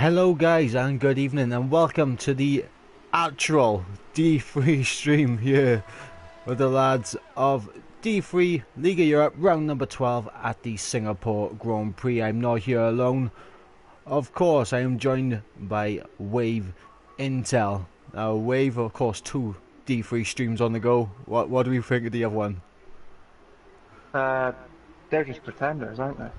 Hello guys and good evening and welcome to the actual D3 stream here with the lads of D3 League of Europe round number 12 at the Singapore Grand Prix. I'm not here alone. Of course I am joined by Wave Intel. Now Wave, of course, two D3 streams on the go. What do we think of the other one? They're just pretenders, aren't they?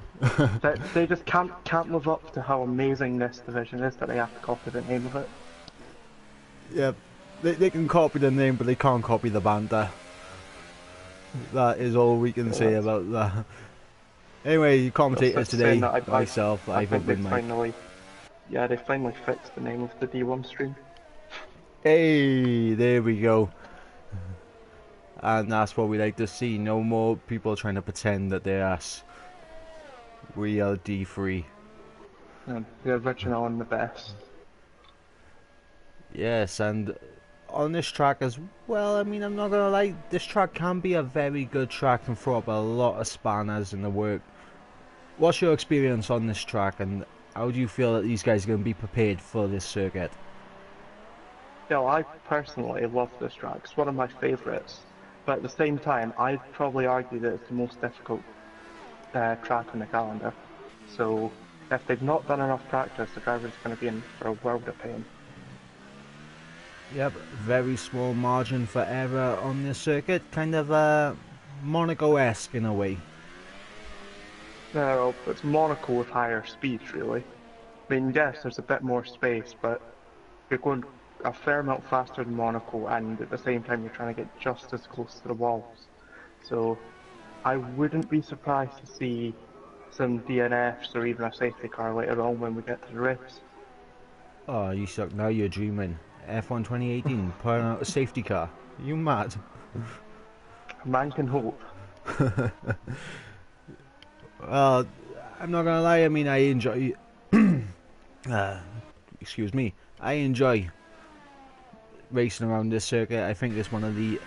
They just can't live up to how amazing this division is that they have to copy the name of it. Yeah, they can copy the name but they can't copy the banter. That is all we can say about that. Anyway, commentators today, myself, I've been Mike. They finally fixed the name of the D1 stream. Hey, there we go. And that's what we like to see. No more people trying to pretend that they're us. We are D3. And the original and the best. Yes, and on this track as well, I mean, I'm not gonna lie, this track can be a very good track and throw up a lot of spanners in the work. What's your experience on this track, and how do you feel that these guys are going to be prepared for this circuit? Yeah, well, I personally love this track. It's one of my favourites. But at the same time, I'd probably argue that it's the most difficult track on the calendar. So if they've not done enough practice, the driver's going to be in for a world of pain. Yep, very small margin for error on this circuit, kind of Monaco-esque in a way. No, it's Monaco with higher speeds, really. I mean, yes, there's a bit more space, but you're going a fair amount faster than Monaco, and at the same time you're trying to get just as close to the walls. So I wouldn't be surprised to see some DNFs or even a safety car later on when we get to the race. Oh, you suck. Now you're dreaming. F1 2018, putting out a safety car. You mad? A man can hope. Well, I'm not gonna lie, I mean, I enjoy... excuse me. I enjoy racing around this circuit. I think it's one of the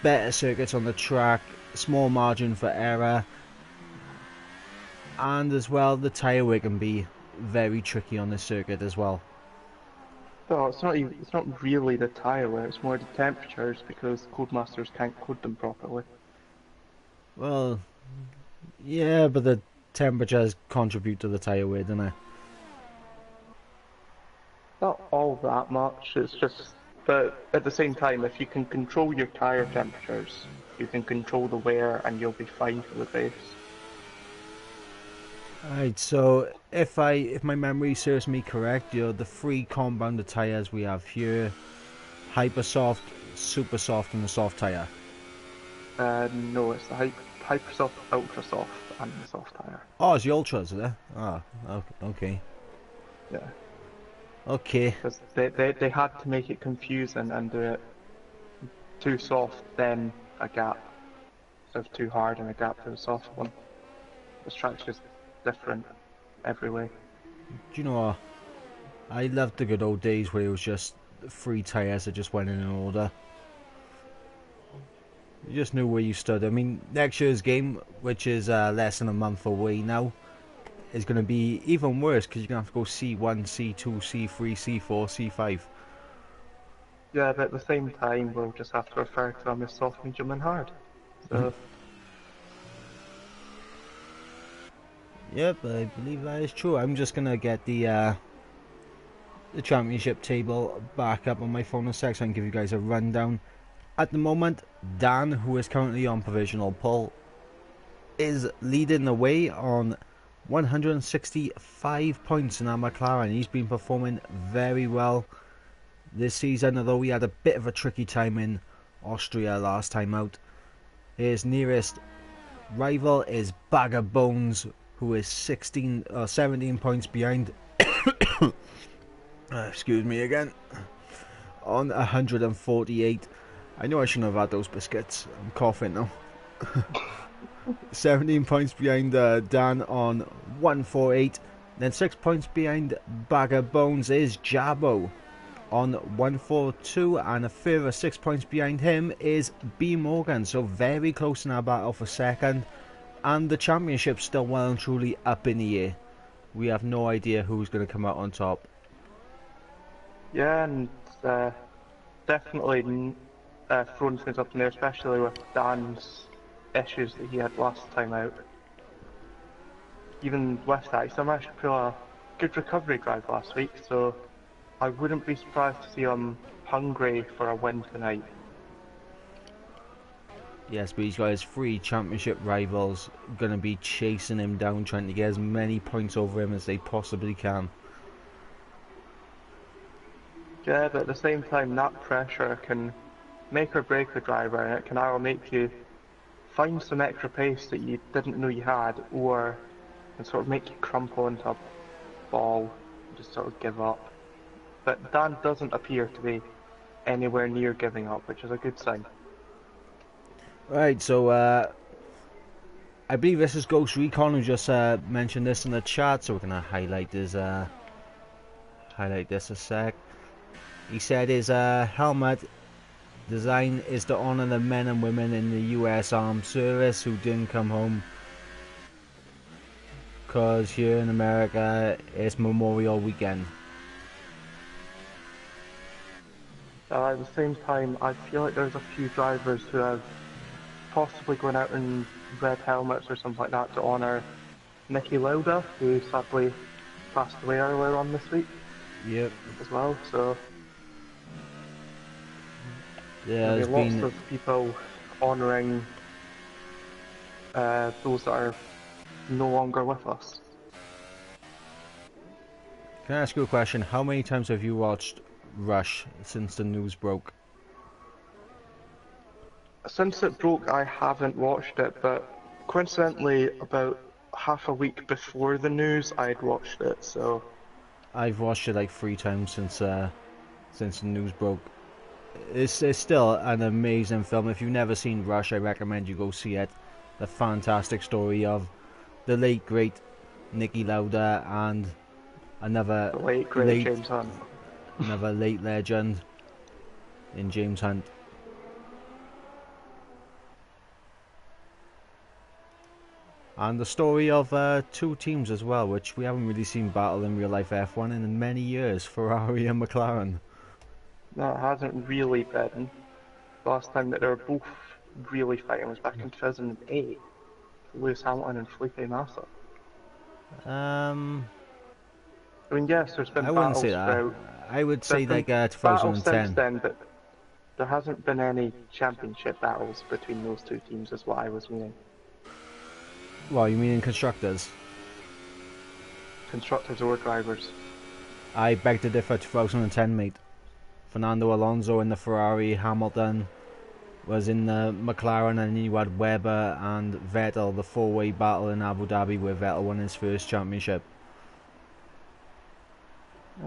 better circuits on the track. Small margin for error, and as well the tyre wear can be very tricky on this circuit as well. No, it's not really the tyre wear, it's more the temperatures because Codemasters can't code them properly. Well, yeah, but the temperatures contribute to the tyre wear, don't they? Not all that much, it's just, but at the same time, if you can control your tyre temperatures, you can control the wear and you'll be fine for the race. Alright, so if my memory serves me correct, the three compounded tyres we have here: hyper soft, super soft, and the soft tyre. No, it's the hyper soft, ultra soft, and the soft tyre. Oh, it's the ultras, is it? Ah, okay. Yeah. Okay. Because they had to make it confusing and do it too soft, then a gap. Instead of too hard and a gap to a soft one. This track's just different every way. Do you know what? I loved the good old days where it was just three tyres that just went in an order. You just knew where you stood. I mean, next year's game, which is less than a month away now, is going to be even worse because you're going to have to go C1, C2, C3, C4, C5. Yeah, but at the same time, we'll just have to refer to them as soft, medium, and hard. So. Yep, I believe that is true. I'm just going to get the championship table back up on my phone in a sec so I can give you guys a rundown. At the moment, Dan, who is currently on provisional pole, is leading the way on 165 points in our McLaren. He's been performing very well this season, although we had a bit of a tricky time in Austria last time out. His nearest rival is Bag of Bones, who is 17 points behind. Excuse me again. On 148. I know I shouldn't have had those biscuits. I'm coughing now. 17 points behind Dan on 148. Then 6 points behind Bag of Bones is Jabo on 142, and a further 6 points behind him is B Morgan. So very close in our battle for second, and the championship's still well and truly up in the air. we have no idea who's going to come out on top. Yeah, and definitely throwing things up in there, especially with Dan's issues that he had last time out. Even with that, he still managed to pull a good recovery drive last week, so I wouldn't be surprised to see him hungry for a win tonight. Yes, but he's got his 3 championship rivals going to be chasing him down, trying to get as many points over him as they possibly can. Yeah, but at the same time, that pressure can make or break the driver, and it can either make you find some extra pace that you didn't know you had, or can sort of make you crumple into a ball and just sort of give up. But Dan doesn't appear to be anywhere near giving up, which is a good sign. Right, so I believe this is Ghost Recon who just mentioned this in the chat, so we're gonna highlight this a sec. He said his helmet design is to honor the men and women in the US Armed Service who didn't come home, because here in America it's Memorial Weekend. At the same time, I feel like there's a few drivers who have possibly gone out in red helmets or something like that to honour Niki Lauda, who sadly passed away earlier on this week. Yep. As well, so yeah, there's lots of people honouring those that are no longer with us. Can I ask you a question? How many times have you watched Rush since the news broke? Since it broke, I haven't watched it, but coincidentally, about half a week before the news, I'd watched it, so... I've watched it like 3 times since the news broke. It's still an amazing film. If you've never seen Rush, I recommend you go see it. The fantastic story of the late great Niki Lauda and another the late great James Hunt. Another late legend in James Hunt. And the story of 2 teams as well, which we haven't really seen battle in real life F1 in many years, Ferrari and McLaren. No, it hasn't really been. The last time that they were both really fighting was back in 2008. Lewis Hamilton and Felipe Massa. I mean, yes, there's been I wouldn't say that. I would say like 2010. Since then, but there hasn't been any championship battles between those 2 teams, is what I was meaning. Well, you mean in constructors? Constructors or drivers? I beg to differ. 2010, mate. Fernando Alonso in the Ferrari, Hamilton was in the McLaren, and you had Webber and Vettel, the 4-way battle in Abu Dhabi where Vettel won his first championship.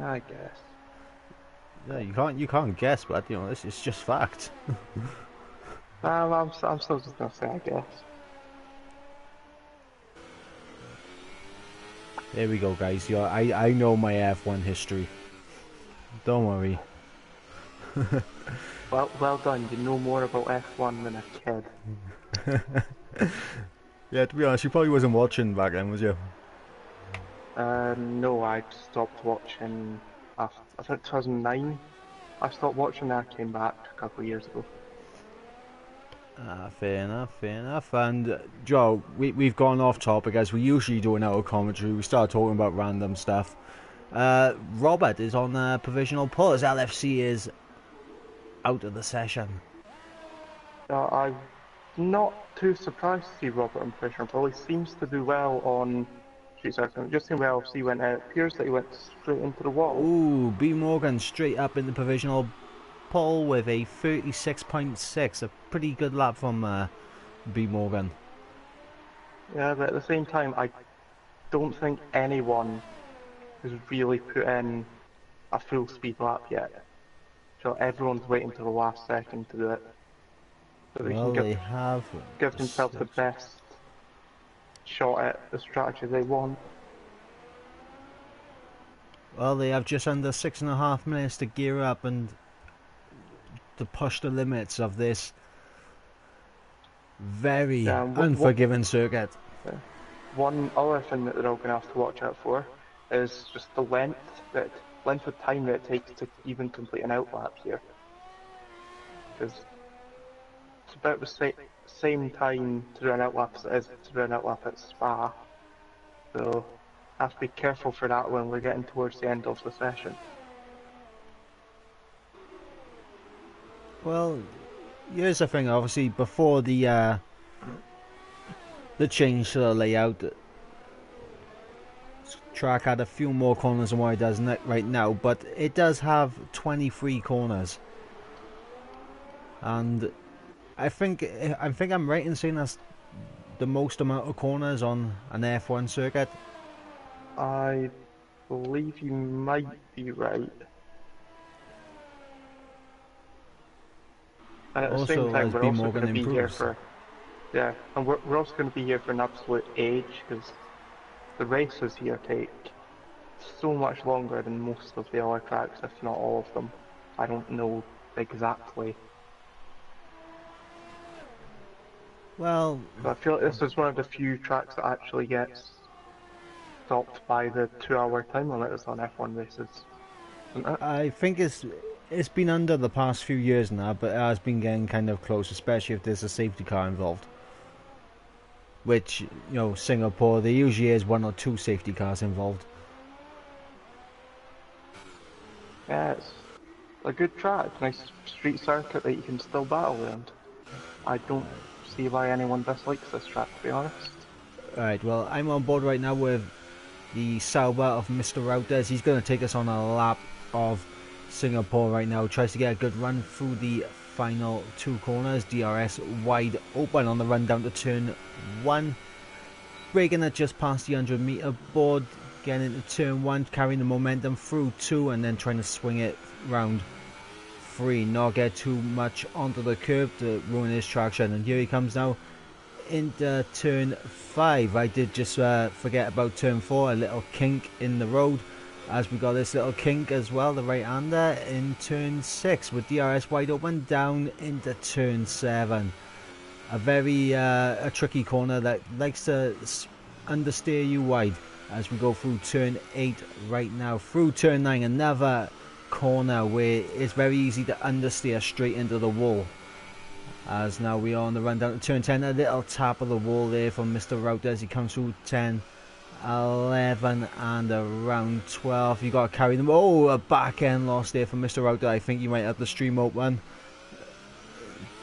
I guess. Yeah, you can't guess, but you know this is just fact. I'm still just gonna say I guess. There we go, guys. Yeah, I know my F1 history. Don't worry. Well done. You know more about F1 than a kid. Yeah, to be honest, you probably wasn't watching back then, was you? No, I stopped watching after, I think 2009. I stopped watching and I came back a couple of years ago. Fair enough. And Joe, we've gone off topic as we usually do in our commentary. We start talking about random stuff. Robert is on the provisional pull as LFC is out of the session. I'm not too surprised to see Robert on provisional pull. He seems to do well on street circuit. Just seen where LFC went out. It appears that he went straight into the wall. Ooh, B Morgan straight up in the provisional pull with a 36.6. A pretty good lap from B Morgan. Yeah, but at the same time, I don't think anyone has really put in a full speed lap yet. So everyone's waiting till the last second to do it. So Well, they they can have give themselves the best shot at the strategy they want. Well, they have just under 6.5 minutes to gear up and to push the limits of this very unforgiving circuit. One other thing that they're all going to have to watch out for is just the length of time that it takes to even complete an outlap here. Because it's about the same time to do an outlap as it is to do an outlap at Spa. So I have to be careful for that when we're getting towards the end of the session. Well, here's the thing. Obviously, before the change to the layout, the track had a few more corners than what it does right now, but it does have 23 corners, and I think I'm right in saying that's the most amount of corners on an F1 circuit. I believe you might be right. And at the same Also, time, as we're B also going Morgan to be here improves. yeah, and we're also going to be here for an absolute age, because the races here take so much longer than most of the other tracks, if not all of them. I don't know exactly. Well, So I feel like this is one of the few tracks that actually gets stopped by the 2-hour time limit that's on F1 races, isn't it? I think it's been under the past few years now, but it has been getting kind of close, especially if there's a safety car involved. Which, you know, Singapore, there usually is 1 or 2 safety cars involved. Yeah, it's a good track, nice street circuit that you can still battle around. I don't see why anyone dislikes this track, to be honest. Alright, well, I'm on board right now with the Sauber of Mr. Routers. He's going to take us on a lap of Singapore right now. Tries to get a good run through the final 2 corners. DRS wide open on the run down to turn 1. Breaking it just past the 100-meter board. Getting into turn 1, carrying the momentum through 2, and then trying to swing it round 3. Not get too much onto the curb to ruin his traction. And here he comes now into turn 5. I did just forget about turn 4, a little kink in the road, as we got this little kink as well, the right-hander in turn 6 with DRS wide open down into turn 7. A very a tricky corner that likes to understeer you wide as we go through turn 8 right now. Through turn 9, another corner where it's very easy to understeer straight into the wall. As now we are on the run down to turn 10, a little tap of the wall there from Mr. Router as he comes through 10, 11 and around 12. You got to carry them. Oh, a back end loss there from Mr. Router. I think you might have the stream open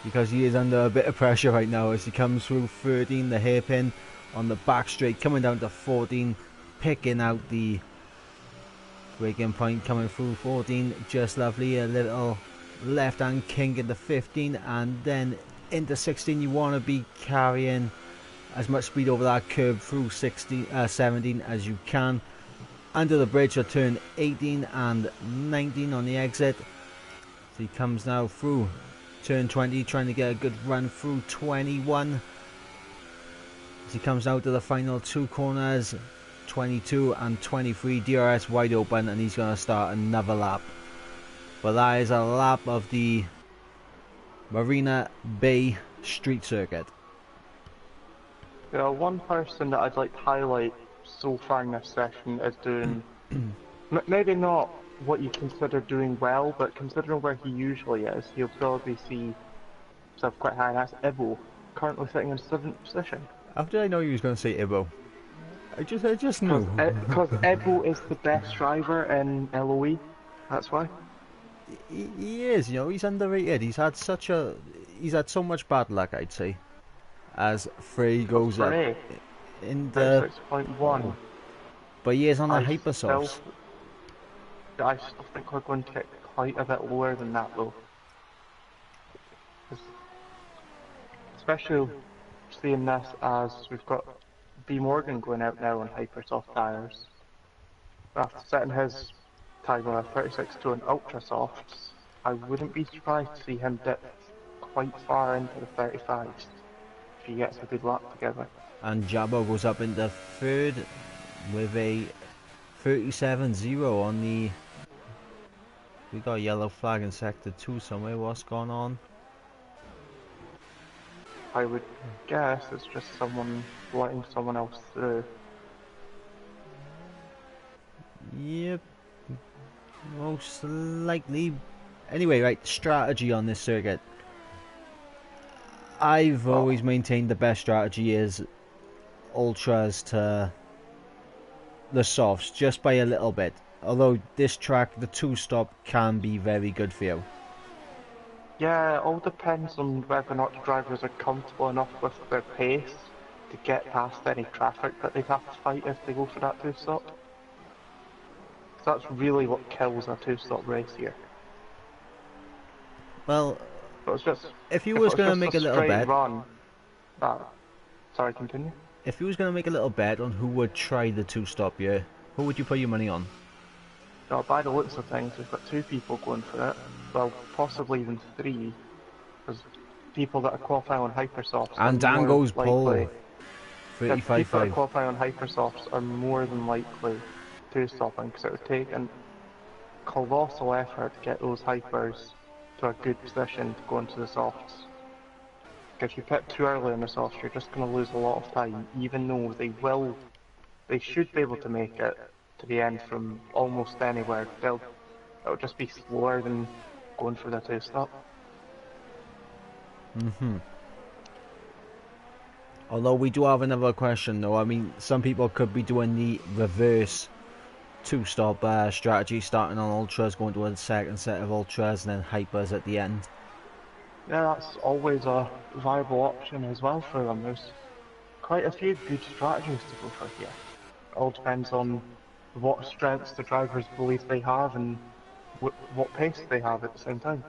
because he is under a bit of pressure right now as he comes through 13, the hairpin on the back straight, coming down to 14, picking out the braking point, coming through 14, just lovely. A little left hand kink into 15, and then into 16. You want to be carrying as much speed over that curb through 17 as you can. Under the bridge at turn 18 and 19 on the exit. So he comes now through turn 20, trying to get a good run through 21. As he comes out to the final 2 corners, 22 and 23, DRS wide open, and he's going to start another lap. But that is a lap of the Marina Bay Street Circuit. Yeah, one person that I'd like to highlight so far in this session is doing maybe not what you consider doing well, but considering where he usually is, you'll probably see himself quite high. That's Ibo, currently sitting in 7th position. How did I know you was going to say Ibo? I just knew. Because Ibo is the best driver in LOE, that's why. He is, you know, he's underrated. He's had so much bad luck, I'd say. As Frey goes up in the 6.1. But he is on the Hypersofts. I still think we're going to get quite a bit lower than that though. Especially seeing this as we've got B Morgan going out now on Hypersoft tyres. After setting his time on a 36.2 on Ultra Softs, I wouldn't be surprised to see him dip quite far into the 35s if he gets a good lap together. And Jabba goes up into 3rd with a 37.0 on the... We got a yellow flag in sector 2 somewhere. What's going on? I would guess it's just someone letting someone else through. most likely. Anyway, right, strategy on this circuit. I've always maintained the best strategy is ultras to the softs, just by a little bit. Although this track, the two-stop can be very good for you. Yeah, it all depends on whether or not the drivers are comfortable enough with their pace to get past any traffic that they'd have to fight if they go for that two-stop. So that's really what kills a two-stop race here. Well, If it was just, if you if it was was going to just make a a little straight bet, run, sorry, continue. if you was going to make a little bet on who would try the two-stop here, who would you put your money on? No, by the looks of things, we've got 2 people going for it. Well, possibly even 3, because people that are qualifying on Hypersofts are And Dan more goes likely. pole. Yeah, people that 35.5. qualify on Hypersofts are more than likely to stopping, because it would take a colossal effort to get those Hypers to a good position to go into the softs. If you pit too early on the softs, you're just going to lose a lot of time, even though they should be able to make it to the end from almost anywhere. It'll just be slower than going for the two-stop. Although we do have another question though. I mean, some people could be doing the reverse two-stop strategy, starting on ultras, going to a second set of ultras, and then hypers at the end. Yeah, that's always a viable option as well for them. There's quite a few good strategies to go for here. It all depends on what strengths the drivers believe they have and what pace they have at the same time.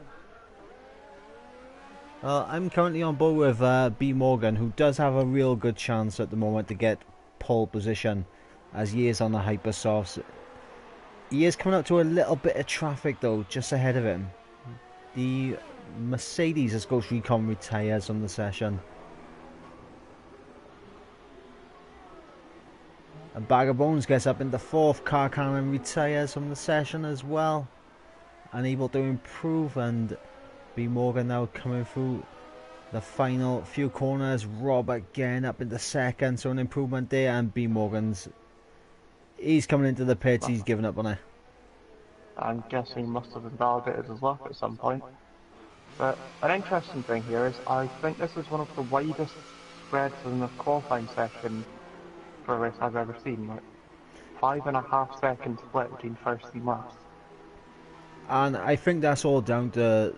Well, I'm currently on board with B Morgan, who does have a real good chance at the moment to get pole position, as he is on the hypersofts. He is coming up to a little bit of traffic though, just ahead of him. The Mercedes as Ghost Recon retires on the session. And Bag of Bones gets up into 4th. Car Cannon retires from the session as well. Unable to improve, and B Morgan now coming through the final few corners. Rob again up into 2nd, so an improvement there. And B Morgan's, he's coming into the pits, he's given up on it. I'm guessing he must have invalidated his luck at some point. But an interesting thing here is I think this is one of the widest spreads in the qualifying session for a race I've ever seen. Like 5.5 second split between first and last. And I think that's all down to,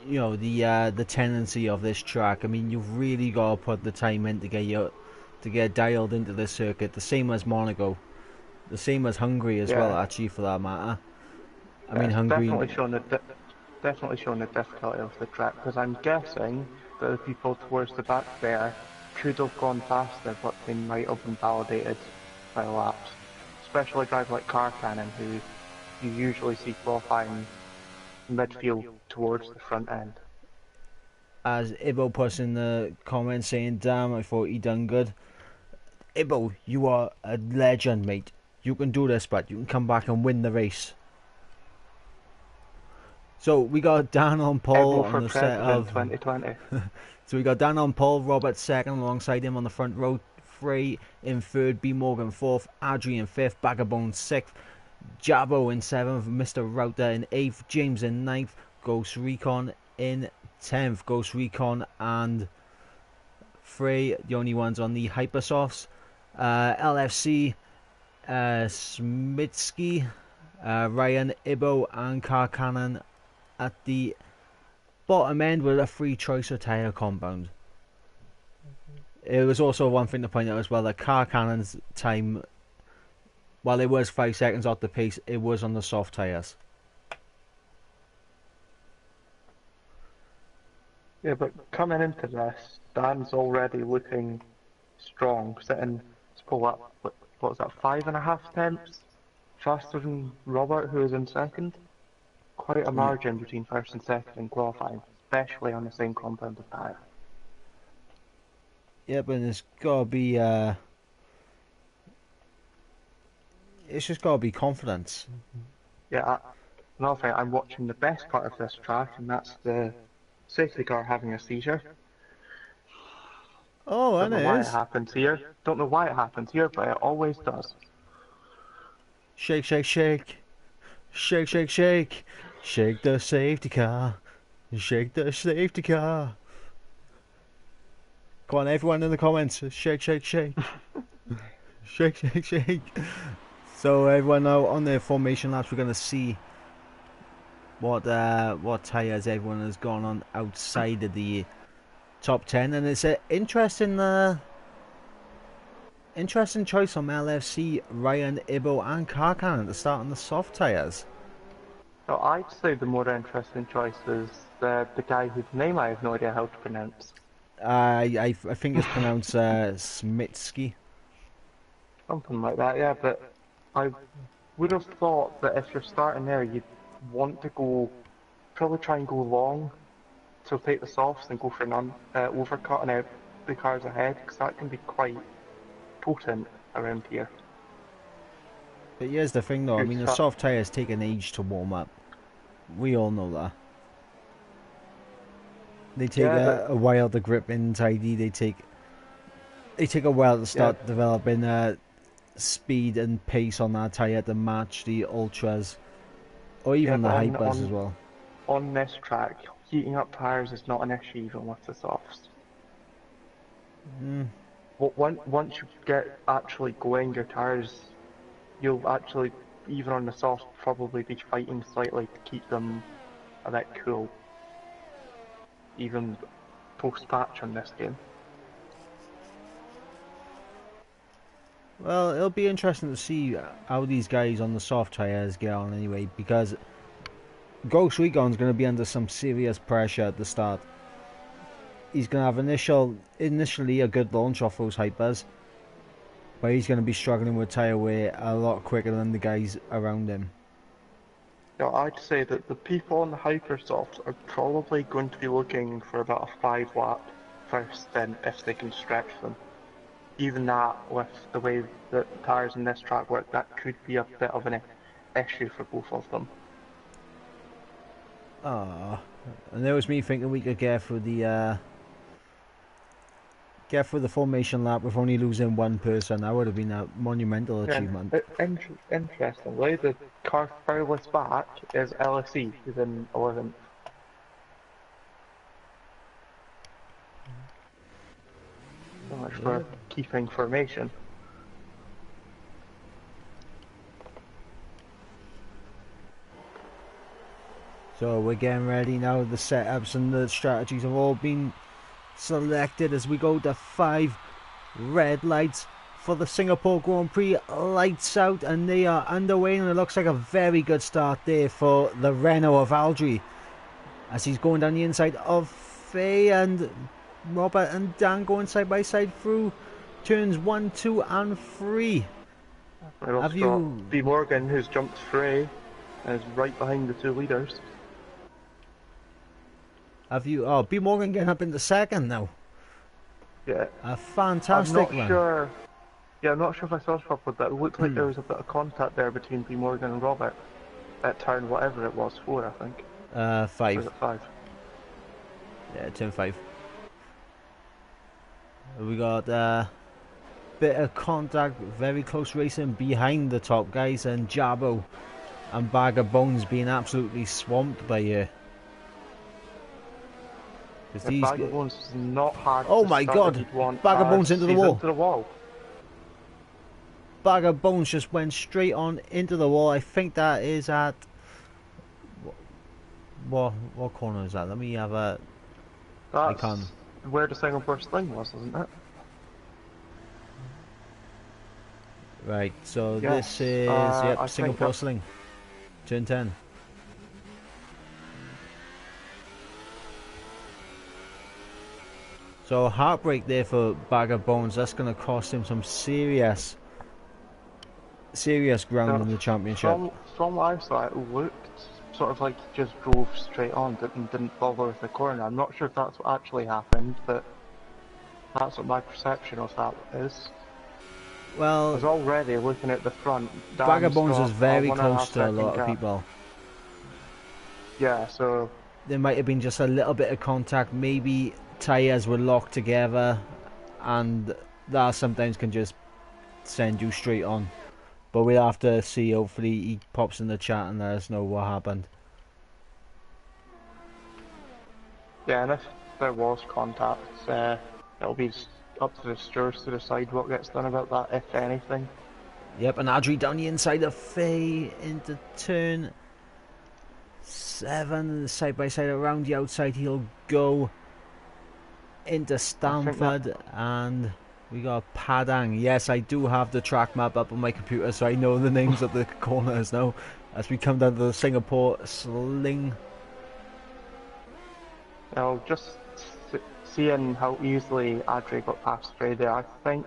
you know, the tendency of this track. I mean, you've really got to put the time in to get dialed into this circuit. The same as Monaco, the same as Hungary as well, actually, for that matter. I mean, Hungary definitely showing the difficulty of the track, because I'm guessing that the people towards the back there could have gone faster, but they might have been validated by laps. Especially a driver like Car Cannon, who you usually see qualifying midfield towards the front end. As Ibo puts in the comments saying, damn, I thought he done good. Ibo, you are a legend, mate. You can do this, but you can come back and win the race. So we got Dan on pole on the set of 2020. So we got Dan on pole, Robert 2nd alongside him on the front row, Frey in 3rd, B Morgan 4th, Adrian 5th, Bagabone 6th, Jabo in 7th, Mr. Router in 8th, James in 9th, Ghost Recon in 10th. Ghost Recon and Frey, the only ones on the Hypersofts. LFC, Smitsky, Ryan, Ibo and Car Cannon at the bottom end with a free choice of tyre compound. It was also one thing to point out as well that Car Cannon's time, while it was 5 seconds off the pace, it was on the soft tyres. Yeah, but coming into this, Dan's already looking strong, sitting, let's pull up, what was that, 5.5 tenths faster than Robert, who is in 2nd. Quite a margin between 1st and 2nd in qualifying, especially on the same compound of tyre. Yeah, but it's gotta be it's just gotta be confidence. Yeah, another thing, I'm watching the best part of this track, and that's the safety car having a seizure. Oh, Don't and know why it it is. happens here. Don't know why it happens here, but it always does. Shake, shake, shake. Shake, shake, shake. Shake the safety car. Shake the safety car. Come on, everyone in the comments. Shake, shake, shake. Shake, shake, shake. So everyone now on the formation laps, we're going to see what tyres everyone has gone on outside of the top 10, and it's an interesting choice from LFC, Ryan, Ibo and Karkan at the start on the soft tyres. So I'd say the more interesting choice is the guy whose name I have no idea how to pronounce. I think it's pronounced Smitsky. Something like that, yeah, but I would have thought that if you're starting there, you'd want to probably try and go long, so take the softs and go for an overcutting out the cars ahead, because that can be quite potent around here. But here's the thing though, I mean the soft tyres take an age to warm up. We all know that. They take a while to grip in tidy, they take a while to start developing speed and pace on that tyre to match the ultras or even the hypers as well. On this track, heating up tyres is not an issue even with the softs. Once you get actually going, your tyres, you'll actually, even on the softs, probably be fighting slightly to keep them a bit cool. Even post-patch on this game. Well, it'll be interesting to see how these guys on the soft tyres get on anyway, because Ghost Recon's going to be under some serious pressure at the start. He's going to have initially a good launch off those hypers, but he's going to be struggling with tyre wear a lot quicker than the guys around him. Yeah, I'd say that the people on the Hypersofts are probably going to be looking for about a 5-lap first stint if they can stretch them. Even that, with the way that tyres in this track work, that could be a bit of an issue for both of them. And there was me thinking we could get through the formation lap with only losing one person. That would have been a monumental achievement. Interestingly, the car furthest back is LSE, who's in 11th. So much for keeping formation. So we're getting ready now. The setups and the strategies have all been selected as we go to 5 red lights for the Singapore Grand Prix. Lights out and they are underway, and it looks like a very good start there for the Renault of Aldry as he's going down the inside of Faye, and Robert and Dan going side by side through turns 1, 2 and 3. Have you B Morgan, who's jumped Frey and is right behind the 2 leaders. Have you? Oh, B Morgan getting up into second now. Yeah. A fantastic I'm not sure. Yeah, I'm not sure if I saw this properly, but it looked like there was a bit of contact there between B Morgan and Robert at turn whatever it was, 4 I think. 5. Or was it 5? Yeah, turn 5. We got a bit of contact, very close racing behind the top guys, and Jabo and Bag of Bones being absolutely swamped by you. Bag of Bones is not hard. Oh my god! Bag of Bones into the wall. Into the wall. Bag of Bones just went straight on into the wall. I think that is at what corner is that? Let me have a. That's where the Singapore Sling was, isn't it? Right. So this is Singapore Sling. Turn 10. So heartbreak there for Bag of Bones. That's going to cost him some serious ground in the championship. From what I saw, it looked sort of like he just drove straight on and didn't bother with the corner. I'm not sure if that's what actually happened, but that's what my perception of that is. Well, I was already looking at the front. Bag of Bones is very close to a lot of people. Yeah, so there might have been just a little bit of contact. Maybe tyres were locked together, and that sometimes can just send you straight on. But we'll have to see. Hopefully he pops in the chat and let us know what happened. Yeah, and if there was contact, it'll be up to the stewards to decide what gets done about that, if anything. Yep, and Adri down the inside of Faye into turn 7, side by side around the outside. He'll go into Stamford, and we got Padang. Yes, I do have the track map up on my computer, so I know the names of the corners now as we come down to the Singapore Sling. Now, just seeing how easily Adri got past Frey there, I think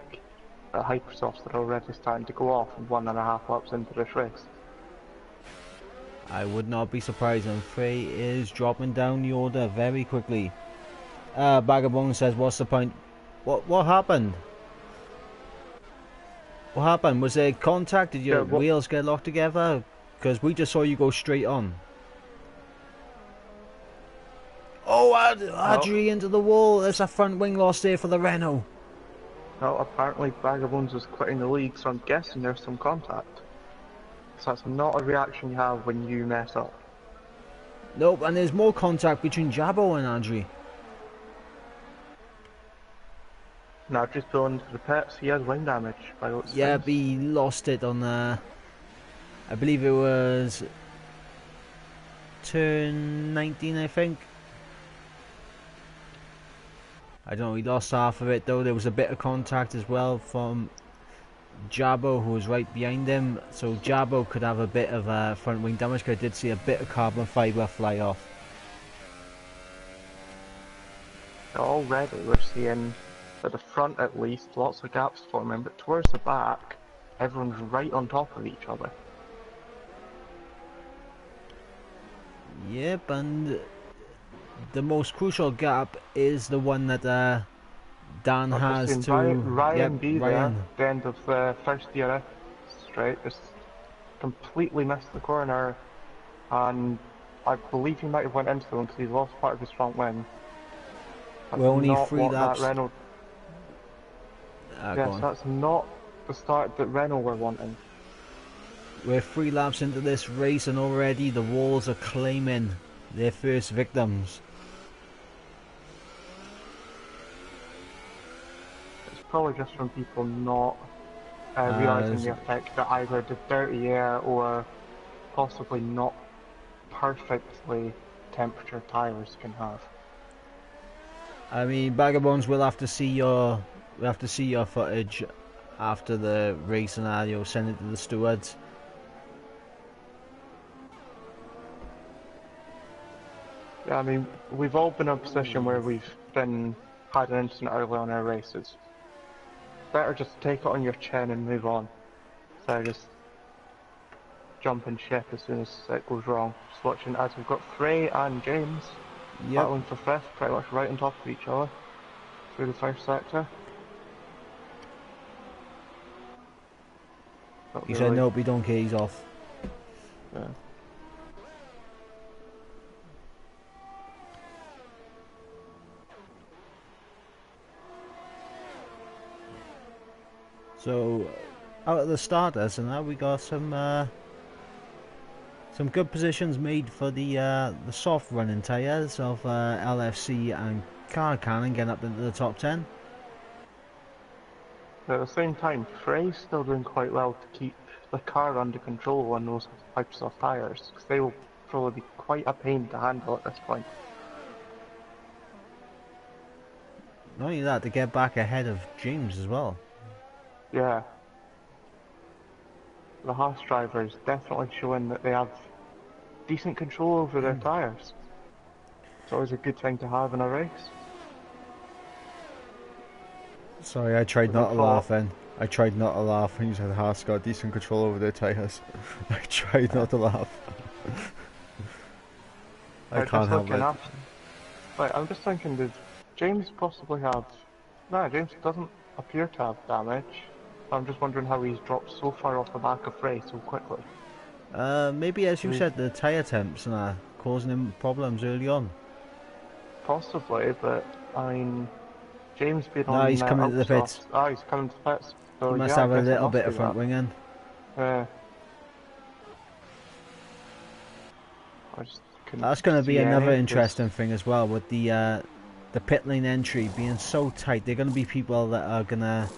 that Hypersofts are already starting to go off 1.5 laps into this race. I would not be surprised, and Frey is dropping down the order very quickly. Bagabone says, what's the point? What happened? What happened? Was there contact? Did your wheels get locked together? Because we just saw you go straight on. Oh, Adri into the wall. There's a front wing loss there for the Renault. No, apparently Vagabones was quitting the league, so I'm guessing there's some contact. So that's not a reaction you have when you mess up. Nope, and there's more contact between Jabo and Adri. Now just pulling into the pits, he has wing damage by what it Yeah, seems. he lost it on the... I believe it was... turn 19, I think. I don't know, he lost half of it though. There was a bit of contact as well from Jabo, who was right behind him. So Jabo could have a bit of front wing damage, because I did see a bit of carbon fibre fly off. Already we're seeing, at the front at least, lots of gaps forming, but towards the back, everyone's right on top of each other. Yep, and the most crucial gap is the one that Dan has to... Ryan B there, Ryan. at the end of the first DRS straight, just completely missed the corner, and I believe he might have went into them because he's lost part of his front wing. We're only 3 laps. Yes, that's not the start that Renault were wanting. We're 3 laps into this race, and already the walls are claiming their first victims. It's probably just from people not realising the effect that either the dirty air or possibly not perfectly temperature tyres can have. I mean, Vagabonds, we'll have to see your footage after the race scenario. Send it to the stewards. Yeah, I mean, we've all been in a position where we've had an incident early on our races. Better just take it on your chin and move on. So just jumping ship as soon as it goes wrong. Just watching as we've got Frey and James battling for fifth, pretty much right on top of each other through the first sector. He said nope, we don't care, he's off. Yeah. So, out of the starters, and now we got some good positions made for the soft running tyres of LFC and Car Cannon getting up into the top 10. At the same time, Frey's still doing quite well to keep the car under control on those Hypersoft tyres, because they will probably be quite a pain to handle at this point. Not only that, to get back ahead of James as well. Yeah. The Haas driver is definitely showing that they have decent control over their tyres. It's always a good thing to have in a race. Sorry, I tried not to laugh then. I tried not to laugh when you said Haas got decent control over their tyres. I tried not to laugh. I can't help it. Like, I'm just thinking, did James possibly have... No, James doesn't appear to have damage. I'm just wondering how he's dropped so far off the back of Frey so quickly. Maybe, as you said, the tyre temps are causing him problems early on. Possibly, but I mean, James being on... No, he's coming to the pits. Oh, he's coming to the pits. So, he must yeah, have a little bit of front wing in. Uh, I just couldn't That's going to be see any. another 'Cause interesting thing as well with the pit lane entry being so tight. There are going to be people that are going to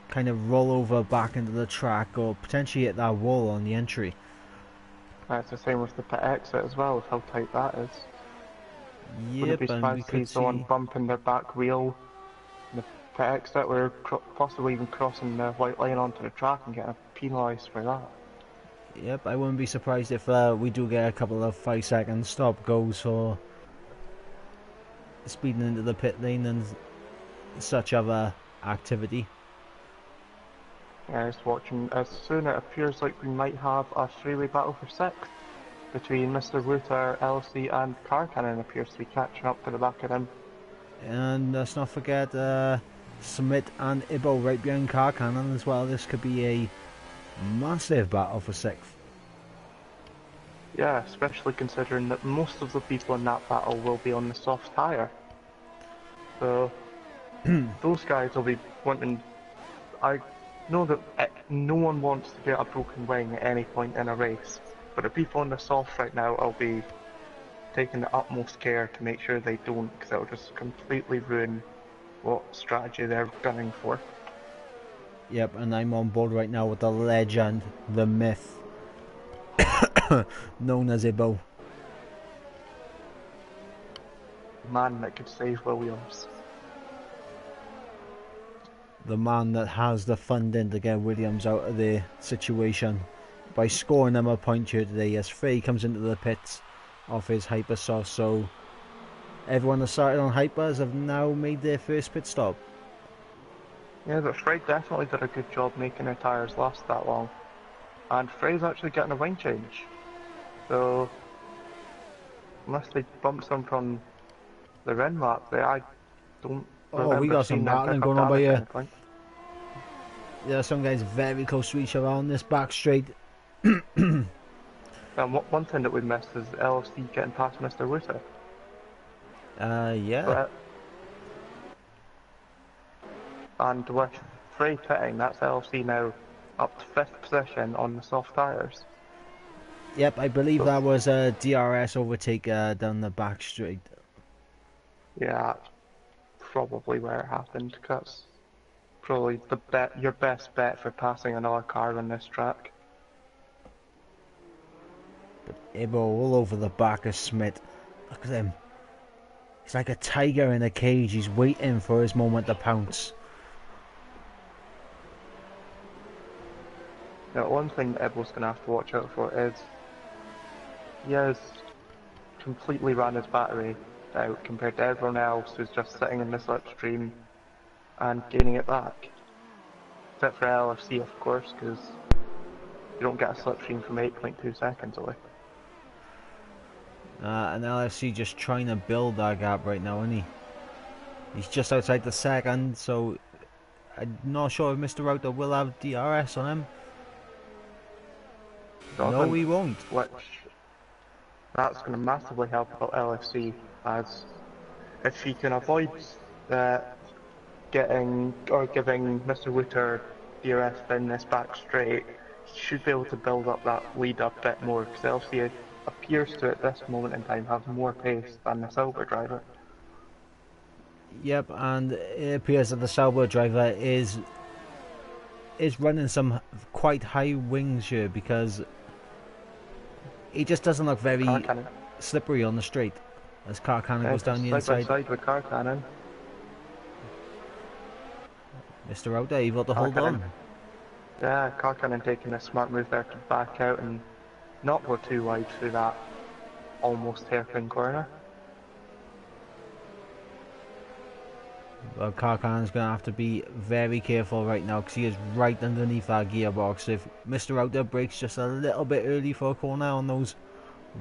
kind of roll over back into the track or potentially hit that wall on the entry. it's the same with the pit exit as well, with how tight that is. Wouldn't be Yep, and we surprised to see could someone see. bumping their back wheel in the pit exit, or possibly even crossing the white line onto the track and getting penalised for that. Yep, I wouldn't be surprised if we do get a couple of 5 second stop goes for speeding into the pit lane and such other activity. Yeah, just watching. As soon it appears like we might have a three-way battle for sixth between Mr. Wooter, LC, and Car Cannon appears to be catching up to the back of him. And let's not forget Smith and Ibo right behind Car Cannon as well. This could be a massive battle for sixth. Yeah, especially considering that most of the people in that battle will be on the soft tyre. So, those guys will be wanting. I know that no one wants to get a broken wing at any point in a race, but the people on the soft right now will be taking the utmost care to make sure they don't, because it'll just completely ruin what strategy they're gunning for. Yep, and I'm on board right now with the legend, the myth, known as Ibo. Man that could save Williams. The man that has the funding to get Williams out of the situation by scoring them a point here today as Frey comes into the pits off his Hypersoft. So everyone that started on Hypers have now made their first pit stop. Yeah, but Frey definitely did a good job making their tyres last that long. And Frey's actually getting a wing change. So, unless they bump some from the Ren lap, I don't Oh, we remember got some seeing them battling pick up going on by damage at here. any point. There are some guys very close to each other on this back straight. And one thing that we missed is LFC getting past Mr. Wooter. Yeah. But, and with Frey pitting, that's LFC now up to 5th position on the soft tyres. Yep, I believe that was a DRS overtake down the back straight. Yeah, that's probably where it happened, because probably your best bet for passing another car on this track. Ibo all over the back of Smith. Look at him. He's like a tiger in a cage. He's waiting for his moment to pounce. Now, one thing that Ibo's going to have to watch out for is he has completely ran his battery out compared to everyone else who's just sitting in the slipstream and gaining it back. Except for LFC, of course, because you don't get a slipstream from 8.2 seconds away. And LFC just trying to build that gap right now, isn't he? He's just outside the second, so I'm not sure if Mr. Router will have DRS on him. No, he won't. Which, that's going to massively help out LFC, as if he can avoid giving Mr. Wooter DRS in this back straight, he should be able to build up that lead a bit more, because LFC appears to at this moment in time have more pace than the Silver driver. Yep, and it appears that the Sauber driver is running some quite high wings here, because he just doesn't look very slippery on the straight as Car Cannon goes down the inside. Side by side with Car Cannon. Mr. Router able to hold on. Yeah, Car Cannon taking a smart move there to back out and not go too wide through that almost hairpin corner. Well, Car Cannon's going to have to be very careful right now, because he is right underneath that gearbox. If Mr. Router breaks just a little bit early for a corner on those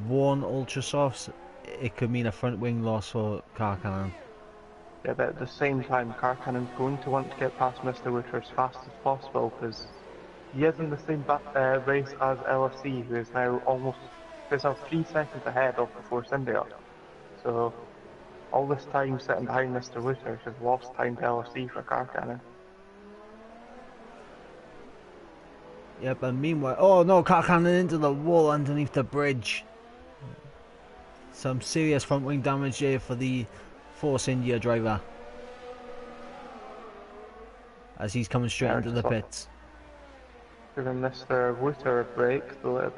worn Ultra Softs, it could mean a front wing loss for Car Cannon. Yeah, but at the same time, Car Cannon's going to want to get past Mr. Wooter as fast as possible, because he is in the same race as LFC, who is now who's now 3 seconds ahead of the Force India. So, all this time sitting behind Mr. Wooter has lost time to LFC for Car Cannon. Yep, and meanwhile, oh no, car cannon into the wall underneath the bridge. Some serious front wing damage here for the Force India driver, as he's coming straight Yeah, into the pits. giving Mr. Wooter a break, though it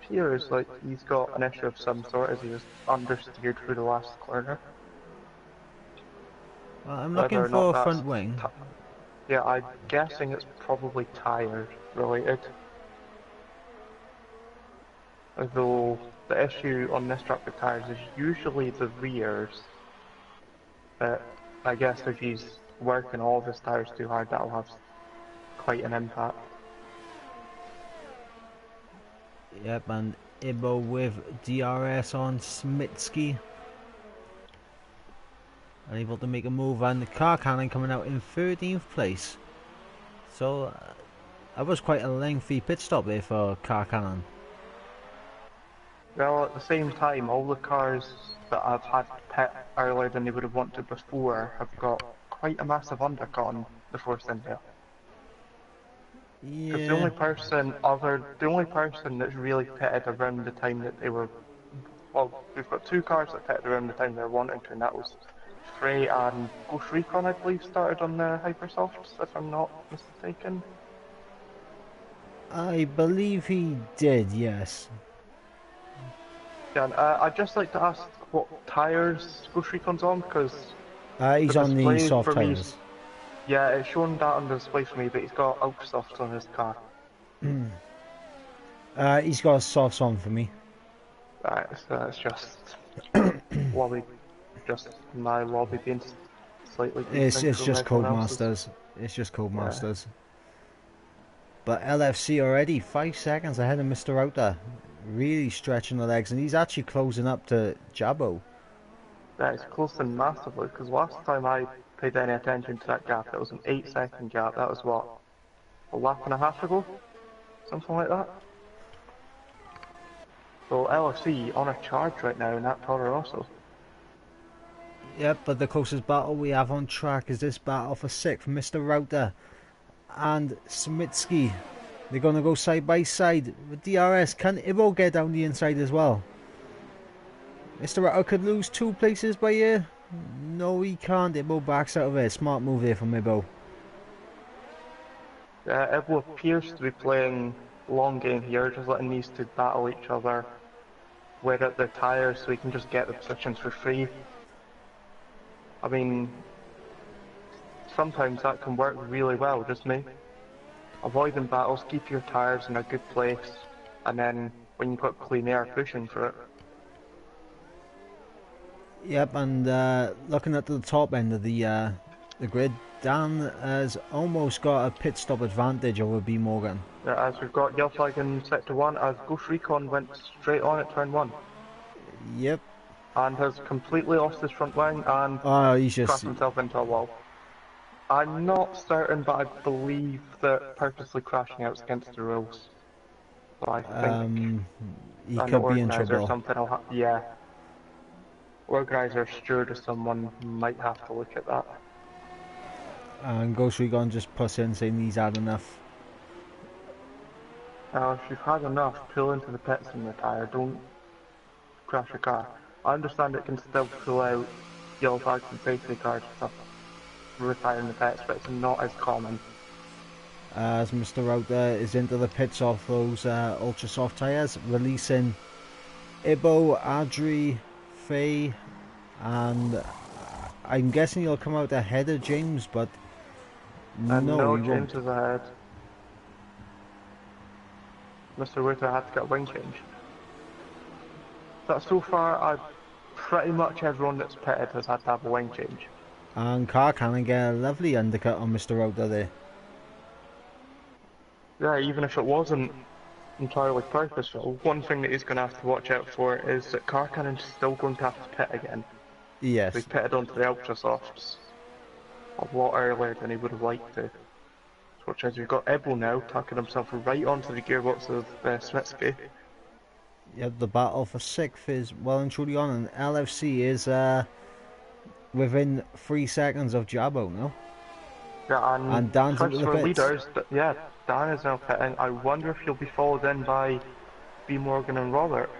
appears like he's got an issue of some sort as he was understeered through the last corner. Well, I'm Whether looking or not for a that's front wing. yeah, I'm guessing it's probably tire related. Although the issue on this track with tires is usually the rears, but I guess if he's working all of his tires too hard, that'll have quite an impact. Yep, and Ibo with DRS on Smitsky. Unable to make a move, and the car cannon coming out in 13th place. So that was quite a lengthy pit stop there for car cannon. Well, at the same time, all the cars that I've had to pit earlier than they would have wanted before have got quite a massive undercut on the Force India. Because Yeah. the only person that's really pitted around the time that they were, well, we've got two cars that pitted around the time they were wanting to, and that was Frey and Ghost Recon, I believe, started on the Hypersofts, if I'm not mistaken. I believe he did, yes. Yeah, and, I'd just like to ask what tyres Ghost Recon's on, because He's the on the display soft for me, tires. yeah, it's showing that on the display for me, but he's got Ultra Softs on his car. He's got softs on for me. Right, so it's just lobby, just my lobby being slightly It's different from just everyone else's. Codemasters. It's just Codemasters. Yeah. But LFC already 5 seconds ahead of Mr. Router. Really stretching the legs, and he's actually closing up to Jabbo. Yeah, it's closing massively, because last time I paid any attention to that gap, it was an 8-second gap. That was what, a lap and a half ago? Something like that? So LFC on a charge right now in that Toro Rosso. Yep, but the closest battle we have on track is this battle for 6th, Mr. Router and Smitsky. They're going to go side by side with DRS. Can Ibo get down the inside as well? Mr. Router could lose 2 places by here. No, he can't. Ibo backs out of it. Smart move there from Ibo. Yeah, Ibo appears to be playing long game here, just letting these two battle each other, wear out their tyres so he can just get the positions for free. I mean, sometimes that can work really well, just me. Avoiding battles, keep your tyres in a good place, and then when you've got clean air, pushing for it. Yep, and looking at the top end of the grid, Dan has almost got a pit stop advantage over B Morgan. Yeah, as we've got yellow flag in sector 1, as Ghost Recon went straight on at turn 1. Yep. And has completely lost his front wing and He's just crashed himself into a wall. I'm not certain, but I believe that purposely crashing out is against the rules. So I think he an could be in organizer or trouble. something will yeah. Organizer, steward or someone might have to look at that. And Ghost Recon just puts in saying he's had enough. Now, if you've had enough, pull into the pits and retire. Don't crash your car. I understand it can still pull out yellow flags and safety cars and stuff, retire in the pits, but it's not as common. As Mr. Router is into the pits off those ultra soft tyres, releasing Ibo, Adri, Faye, and I'm guessing he'll come out ahead of James, but And no, he James won't. is ahead. Mr. Witter had to get a wing change. But so far, pretty much everyone that's pitted has had to have a wing change. And Car Cannon get a lovely undercut on Mr. Router there. Yeah, even if it wasn't entirely purposeful, one thing that he's going to have to watch out for is that Car Cannon's still going to have to pit again. Yes. He pitted onto the Ultra Softs a lot earlier than he would have liked to. Which is, we've got Ibo now tucking himself right onto the gearbox of Smitsky. Yeah, the battle for 6th is well and truly on, and LFC is within 3 seconds of Jabbo now. Yeah, And Dan's into first the for pits. leaders, yeah, Dan is now pitting. I wonder if he'll be followed in by B. Morgan and Robert,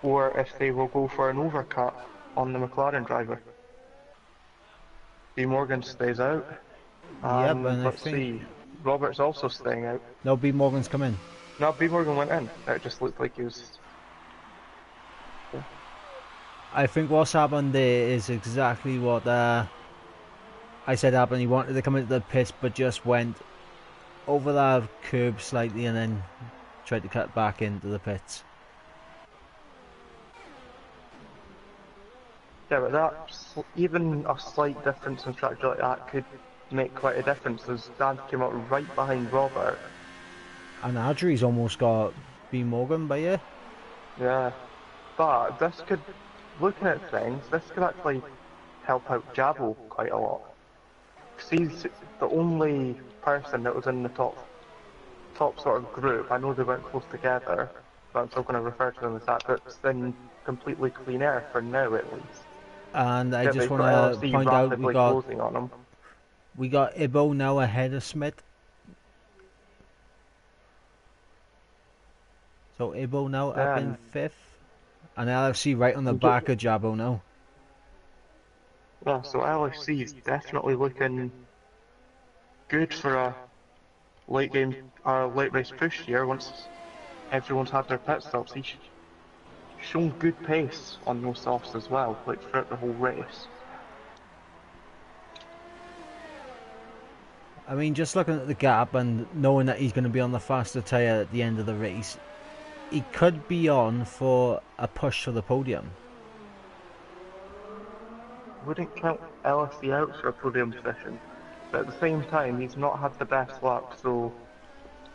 or if they will go for an overcut on the McLaren driver. B. Morgan stays out, Yep, and and I let's think see, Robert's also staying out. no, B Morgan's come in. No, B. Morgan went in. It just looked like he was. I think what's happened there is exactly what I said happened. He wanted to come into the pits, but just went over that curb slightly and then tried to cut back into the pits. Yeah, but that's even a slight difference in strategy like that could make quite a difference. As Dan came up right behind Robert. And Adri's almost got B Morgan by you. Yeah, but this could, looking at things, this could actually help out Jabo quite a lot. 'Cause he's the only person that was in the top sort of group. I know they weren't close together, but I'm still going to refer to them as that. That's in completely clean air for now, at least. And I Yeah, just they've want got to LFC point out rapidly closing on him. we got Ibo now ahead of Smith. So Ibo now up in 5th, and LFC right on the back of Jabo now. Yeah, so LFC is definitely looking good for a late race push here. Once everyone's had their pit stops, he's shown good pace on those softs as well, like throughout the whole race. I mean, just looking at the gap and knowing that he's going to be on the faster tyre at the end of the race, he could be on for a push to the podium. Wouldn't count LFC out for a podium position, but at the same time, he's not had the best luck, so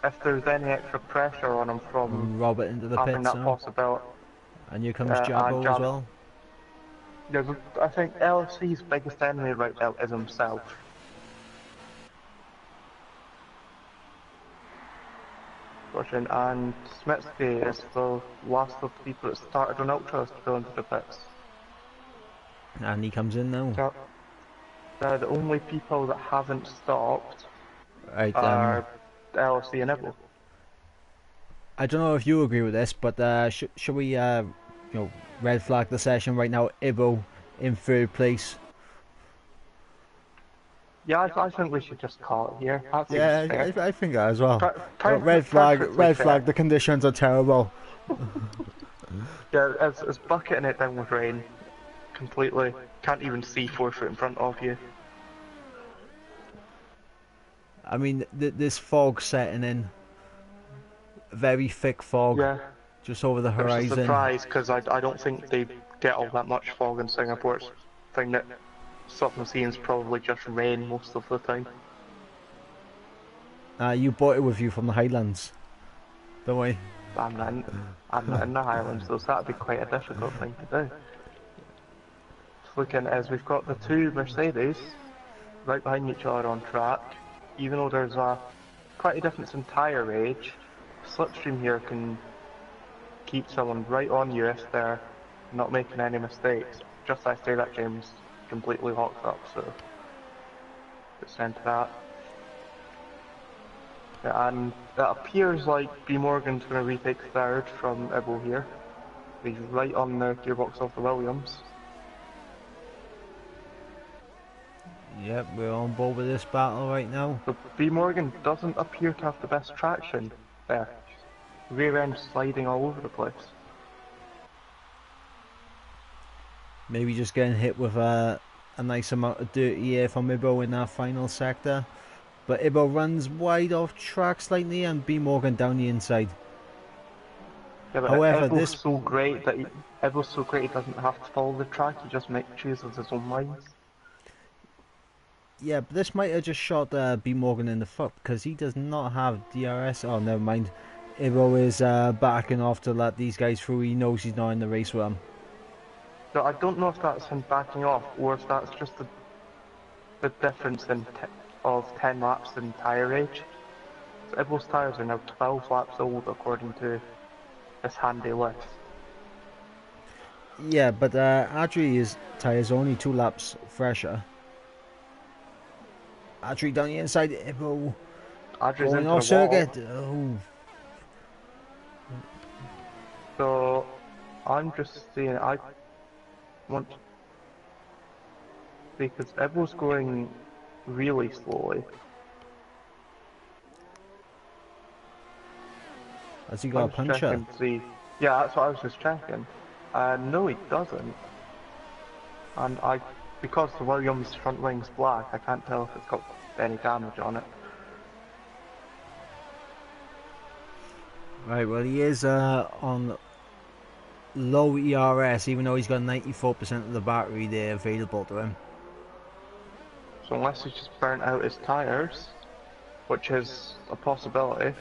if there's any extra pressure on him from Robert into the having pits that now. possibility. And here comes Jabo as well. Yeah, I think LFC's biggest enemy right now is himself. And Smitsky is the last of the people that started on Ultras to go into the pits. And he comes in now. So, they're the only people that haven't stopped Right, are LFC and Ibo. I don't know if you agree with this, but should we, red flag the session right now? Ibo in 3rd place. Yeah, I think we should just call it here. Yeah, I think that as well. Red flag. The conditions are terrible. Yeah, it's bucketing it down with rain. Completely. Can't even see 4 foot in front of you. I mean, this fog setting in. Very thick fog. Yeah. Just over the horizon. It's a surprise because I don't think they get all that much fog in Singapore. It's a thing that something seems probably just rain most of the time. You brought it with you from the Highlands, don't we? I'm not in the Highlands, so that'd be quite a difficult thing to do. Looking as we've got the 2 Mercedes right behind each other on track, even though there's quite a difference in tyre age, Slipstream here can keep someone right on you if they're not making any mistakes. Just as I say that, James completely locked up, so it's into that. Yeah, and it appears like B Morgan's going to retake 3rd from Ibo here. He's right on the gearbox of the Williams. Yep, we're on board with this battle right now. So B Morgan doesn't appear to have the best traction there. Rear end sliding all over the place. Maybe just getting hit with a nice amount of dirty air from Ibo in that final sector. But Ibo runs wide off track slightly and B Morgan down the inside. Yeah, but However, Ibo's so great that he doesn't have to follow the track, he just chooses his own lines. Yeah, but this might have just shot B Morgan in the foot because he does not have DRS. Oh, never mind. Ibo is backing off to let these guys through. He knows he's not in the race with them. So I don't know if that's him backing off or if that's just the difference of 10 laps in tyre age. So Ibo's tyres are now 12 laps old according to this handy list. Yeah, but Adri's tyres are only 2 laps fresher. Adri down the inside, Ibo Adri's Going into off the wall. circuit. Oh, So I'm just saying I want to, because Ebbo's going really slowly. has he got I'm a just puncher? checking to see. Yeah, that's what I was just checking. No, he doesn't. And because the Williams front wing's black, I can't tell if it's got any damage on it. Right, well he is on low ERS, even though he's got 94% of the battery there available to him. So unless he's just burnt out his tyres, which is a possibility.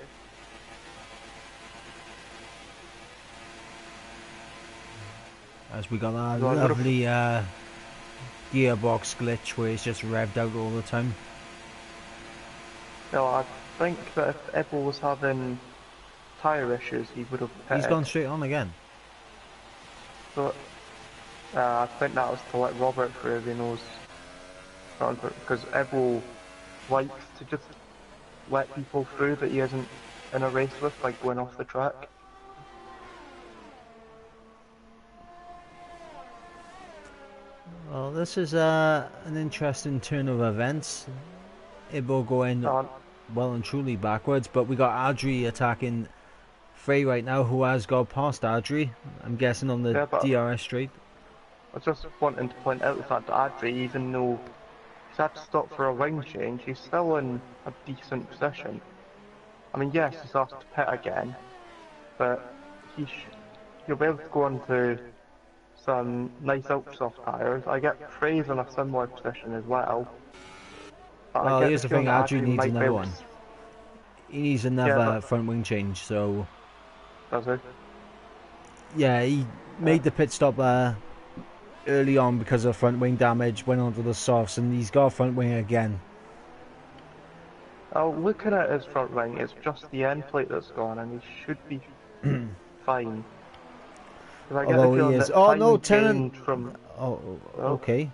As we got a So I would have. lovely gearbox glitch where it's just revved out all the time. No, I think that if Ebbo was having tyre issues, he would have He's pitted. gone straight on again. So I think that was to let Robert through if he knows. Because Ebbo likes to just let people through that he isn't in a race with, like going off the track. Well, this is an interesting turn of events. Ibo going Uh, well and truly backwards, but we got Adri attacking Frey right now, who has got past Adri. I'm guessing on the yeah, but DRS straight. I was just wanting to point out the fact that Adri, even though he's had to stop for a wing change, he's still in a decent position. I mean, yes, he's asked to pit again, but he'll be able to go on to some nice ultra soft tyres. I get Frey's in a similar position as well. But Well, I get here's the the feeling thing, that Adri Adri needs might be another able to. one. He needs Yeah, another but front wing change, so does he? yeah, he Uh, made the pit stop early on because of front wing damage, went onto the softs, and he's got a front wing again. Looking at his front wing, it's just the end plate that's gone, and he should be fine. Because I get the Although he feeling is. that Oh time no, he Tennant. gained from. Oh, Oh, okay.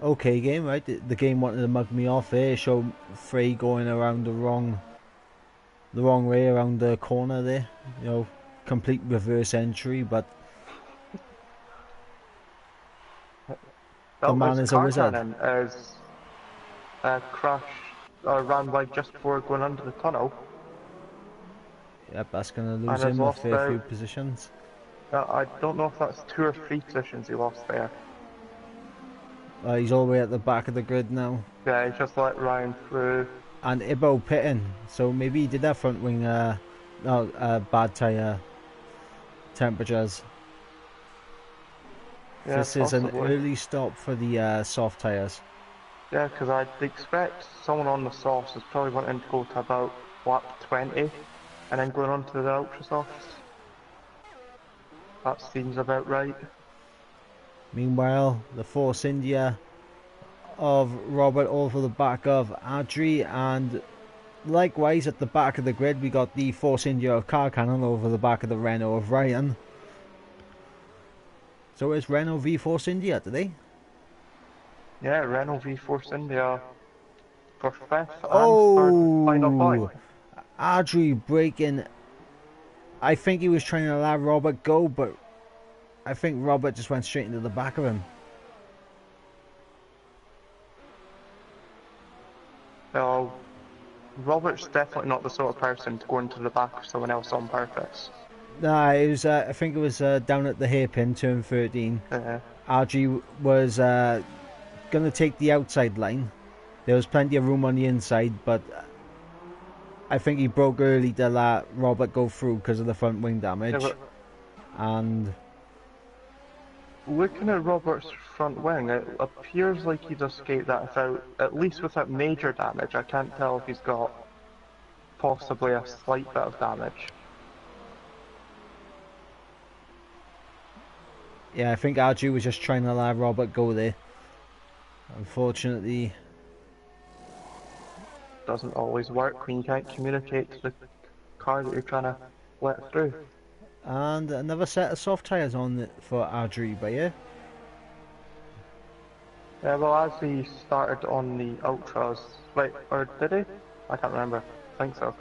Okay, game, right? The game wanted to mug me off there. Show Frey going around the wrong way around the corner there. You know, complete reverse entry, but the oh, man his is a car wizard. turning is crashed or ran like just before going under the tunnel, Yep, that's going to and lose has him a lost fair out. few positions. I don't know if that's 2 or 3 positions he lost there. He's all the way at the back of the grid now. Yeah, he just let Ryan through. And Ibo pitting, so maybe he did have front wing, bad tyre temperatures. Yeah, This is an possibly. early stop for the soft tyres. Yeah, because I'd expect someone on the softs is probably wanting to go to about lap 20 and then going on to the ultra softs. That seems about right. Meanwhile, the Force India of Robert over the back of Adri, and likewise at the back of the grid we got the Force India of Car Cannon over the back of the Renault of Ryan. So it's Renault v Force India today. Yeah, Renault v Force India for 5th and for the final Oh, point. Adri breaking. I think he was trying to let Robert go, but I think Robert just went straight into the back of him. So, Robert's definitely not the sort of person to go into the back of someone else on purpose. Nah, it was. I think it was down at the hairpin, turn 13. Adri was going to take the outside line. There was plenty of room on the inside, but I think he broke early to let Robert go through because of the front wing damage. Yeah, And looking at Robert's front wing, it appears like he's escaped that without, at least without major damage. I can't tell if he's got possibly a slight bit of damage. yeah, I think Adri was just trying to let Robert go there. Unfortunately, Doesn't always work when you can't communicate to the car that you're trying to let through. and another set of soft tyres on for Adri, but yeah. Yeah, well, as he started on the ultras, wait, or did he? I can't remember. I think so.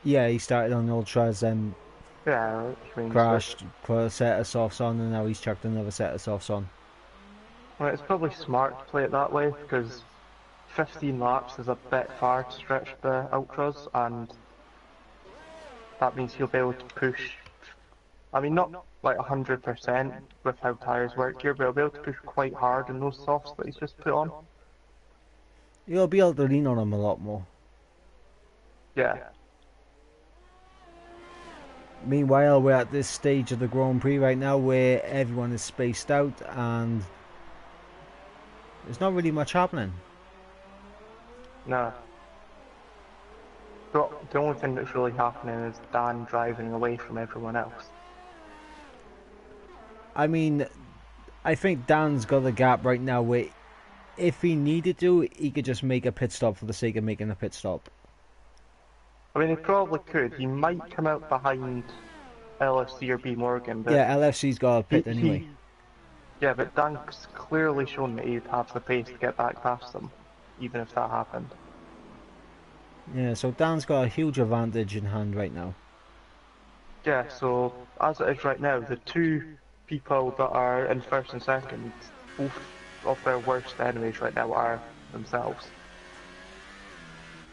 Yeah, he started on ultras, then Yeah, which means crashed, put a set of softs on, and now he's chucked another set of softs on. well, it's probably smart to play it that way because 15 laps is a bit far to stretch the ultras, and that means he'll be able to push. I mean, not like 100% with how tyres work here, but he'll be able to push quite hard in those softs that he's just put on. You'll be able to lean on him a lot more. Yeah. Meanwhile, we're at this stage of the Grand Prix right now where everyone is spaced out and there's not really much happening. No. The only thing that's really happening is Dan driving away from everyone else. I mean, I think Dan's got a gap right now where if he needed to, he could just make a pit stop for the sake of making a pit stop. I mean, he probably could. He might come out behind LFC or B Morgan, but Yeah, LFC's got a pit anyway. Yeah, but Dan's clearly shown that he'd have the pace to get back past them, even if that happened. Yeah, so Dan's got a huge advantage in hand right now. Yeah, so as it is right now, the two people that are in first and second, both of their worst enemies right now are themselves.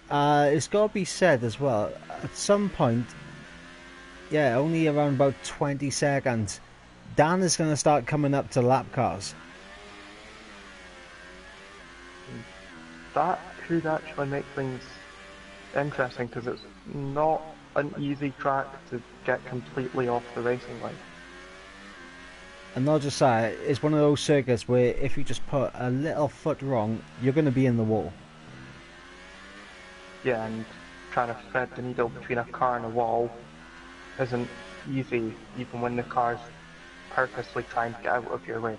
It's got to be said as well, at some point, yeah, only around about 20 seconds, Dan is going to start coming up to lap cars. That could actually make things interesting because it's not an easy track to get completely off the racing line. And not just that, it's one of those circuits where if you just put a little foot wrong, you're going to be in the wall. Yeah, and trying to thread the needle between a car and a wall isn't easy, even when the car's purposely trying to get out of your way.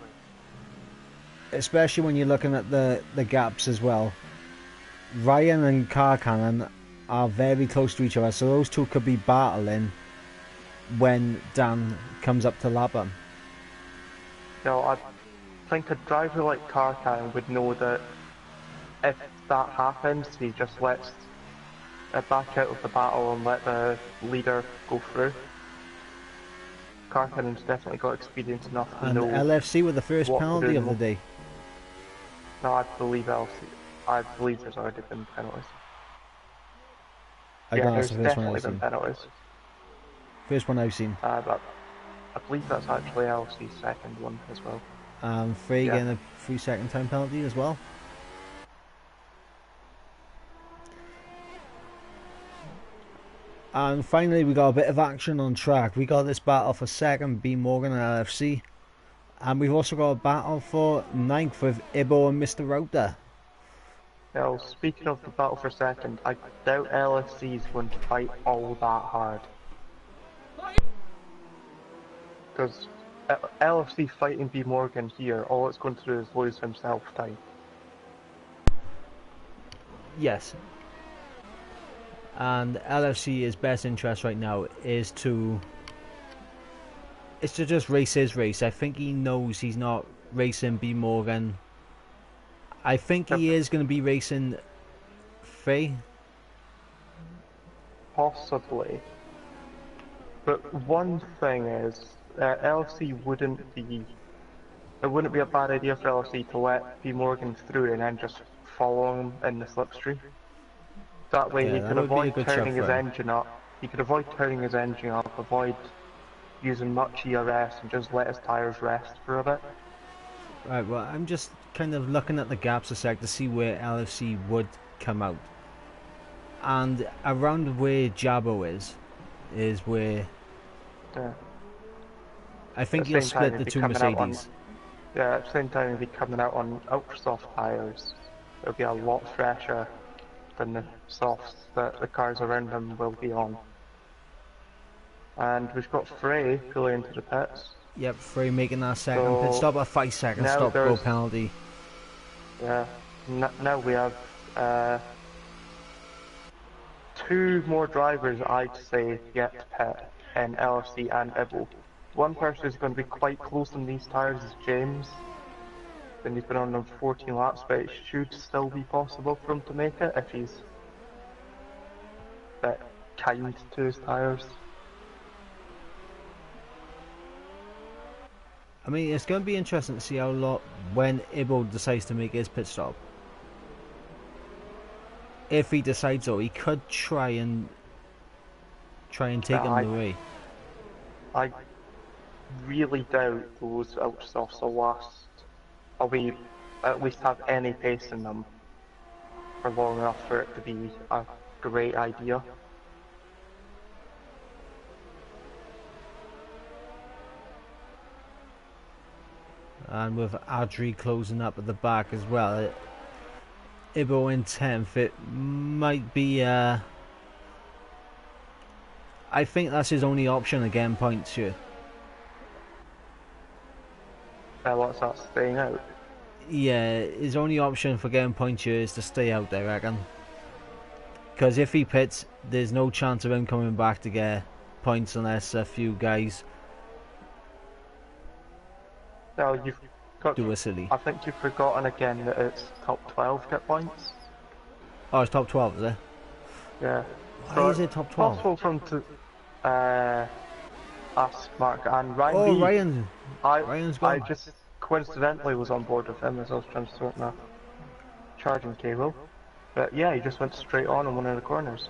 Especially when you're looking at the gaps as well. Ryan and Car Cannon are very close to each other, so those two could be battling when Dan comes up to lap him. Now, I think a driver like Car Cannon would know that if that happens, he just lets it back out of the battle and let the leader go through. Car Cannon's definitely got experience enough to And know. LFC with the first what penalty to of do. the day. No, I believe there's already been penalties. I Yeah, don't know, there's that's the first one definitely I've been seen. penalties. First one I've seen. But I believe that's actually LC's second one as well. Frey Yeah. getting a 3-second time penalty as well. And finally, we got a bit of action on track. We got this battle for second, B Morgan and LFC. And we've also got a battle for ninth with Ibo and Mr. Router. Now, speaking of the battle for second, I doubt LFC is going to fight all that hard. Because LFC fighting B Morgan here, all it's going to do is lose himself time. Yes. And LFC's best interest right now is to just race his race. I think he knows he's not racing B Morgan. I think he is going to be racing Frey. Possibly. But one thing is, LFC wouldn't be... It wouldn't be a bad idea for LFC to let B Morgan through and then just follow him in the slipstream. That way Yeah, he that could would be a avoid good turning shot his for him. engine up. He could avoid turning his engine up, avoid using much ERS and just let his tyres rest for a bit. Right, well, I'm just kind of looking at the gaps a sec to see where LFC would come out. And around where Jabo is where Yeah. I think At the you'll same split time, the he'd be two coming out on- Mercedes. Yeah, at the same time he'd be coming out on ultra soft tyres. It'll be a lot fresher than the softs that the cars around him will be on. And we've got Frey pulling into the pits. Yep, Frey making that second pit So, stop, a 5-second now stop, go there's- penalty. Yeah. Now we have two more drivers, I'd say, yet to pit in LFC and Ibo. One person who's going to be quite close on these tyres is James. And he's been on them 14 laps, but it should still be possible for him to make it if he's kind to his tyres. I mean, it's going to be interesting to see how long when Ibo decides to make his pit stop. If he decides, though, he could try and take him away. I really doubt those Ultrasofts will last. Or we at least have any pace in them for long enough for it to be a great idea. And with Adri closing up at the back as well, Ibo in 10th, it might be, I think that's his only option again, points here. What's that, staying out? Yeah, his only option for getting points here is to stay out there, I reckon. Because if he pits, there's no chance of him coming back to get points unless a few guys No, you've got do a silly. I think you've forgotten again that it's top 12 get points. Oh, it's top 12, is it? Yeah. Why So is it top 12? possible for him to ask Mark and Ryan. Oh, B, Ryan's gone. I just coincidentally was on board with him as I was trying to sort my charging cable. But yeah, he just went straight on one of the corners.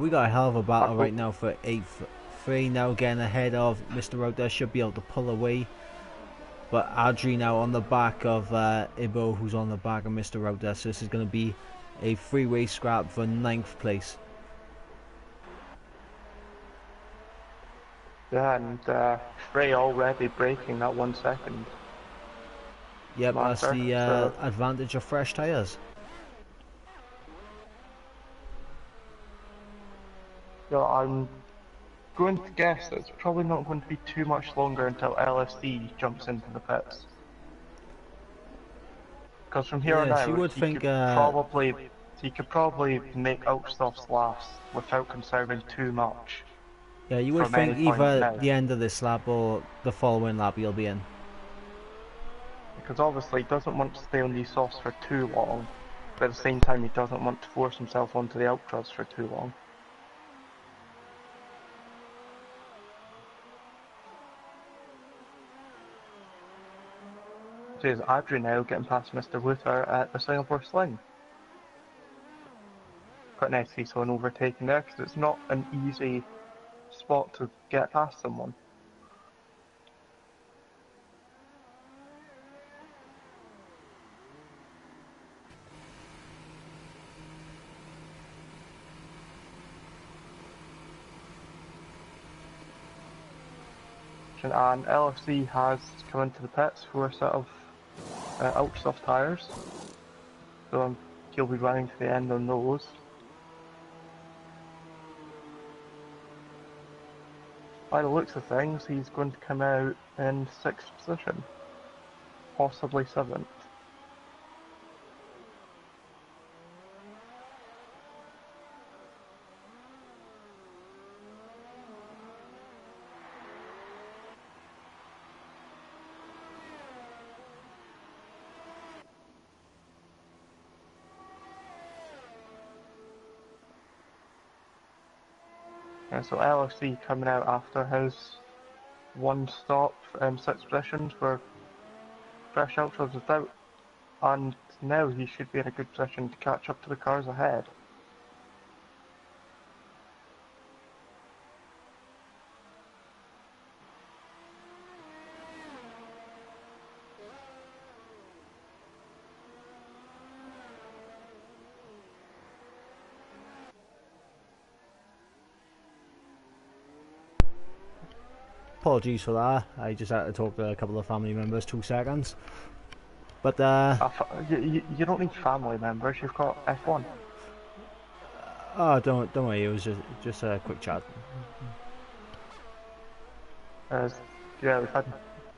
We got a hell of a battle right now for 8th. 3 now getting ahead of Mr. Roda, should be able to pull away. But Adri now on the back of Ibo, who's on the back of Mr. Roda. So this is going to be a three-way scrap for 9th place. Yeah, and Frey already breaking that 1 second. Yep, marker, that's the so advantage of fresh tyres. so I'm going to guess that it's probably not going to be too much longer until LFC jumps into the pits. Because from here on Yes, out, you would he think, could probably make Ultrasofts last without conserving too much. Yeah, you would from think any point either now. the end of this lap or the following lap he'll be in. Because obviously he doesn't want to stay on these softs for too long, but at the same time he doesn't want to force himself onto the Ultras for too long. So is Adri now getting past Mr. Luther at the Singapore Sling. Quite nice to see someone overtaking there, because it's not an easy spot to get past someone. And LFC has come into the pits for a set of Ultrasoft tyres, so he'll be running to the end on those. By the looks of things, he's going to come out in 6th position, possibly 7th. And so LFC coming out after his 1 stop in 6th position for Fresh Ultras without, and now he should be in a good position to catch up to the cars ahead. Apologies for that. I just had to talk to a couple of family members 2 seconds. But You don't need family members, you've got F1. oh, don't worry. It was just a quick chat. Yeah, we've had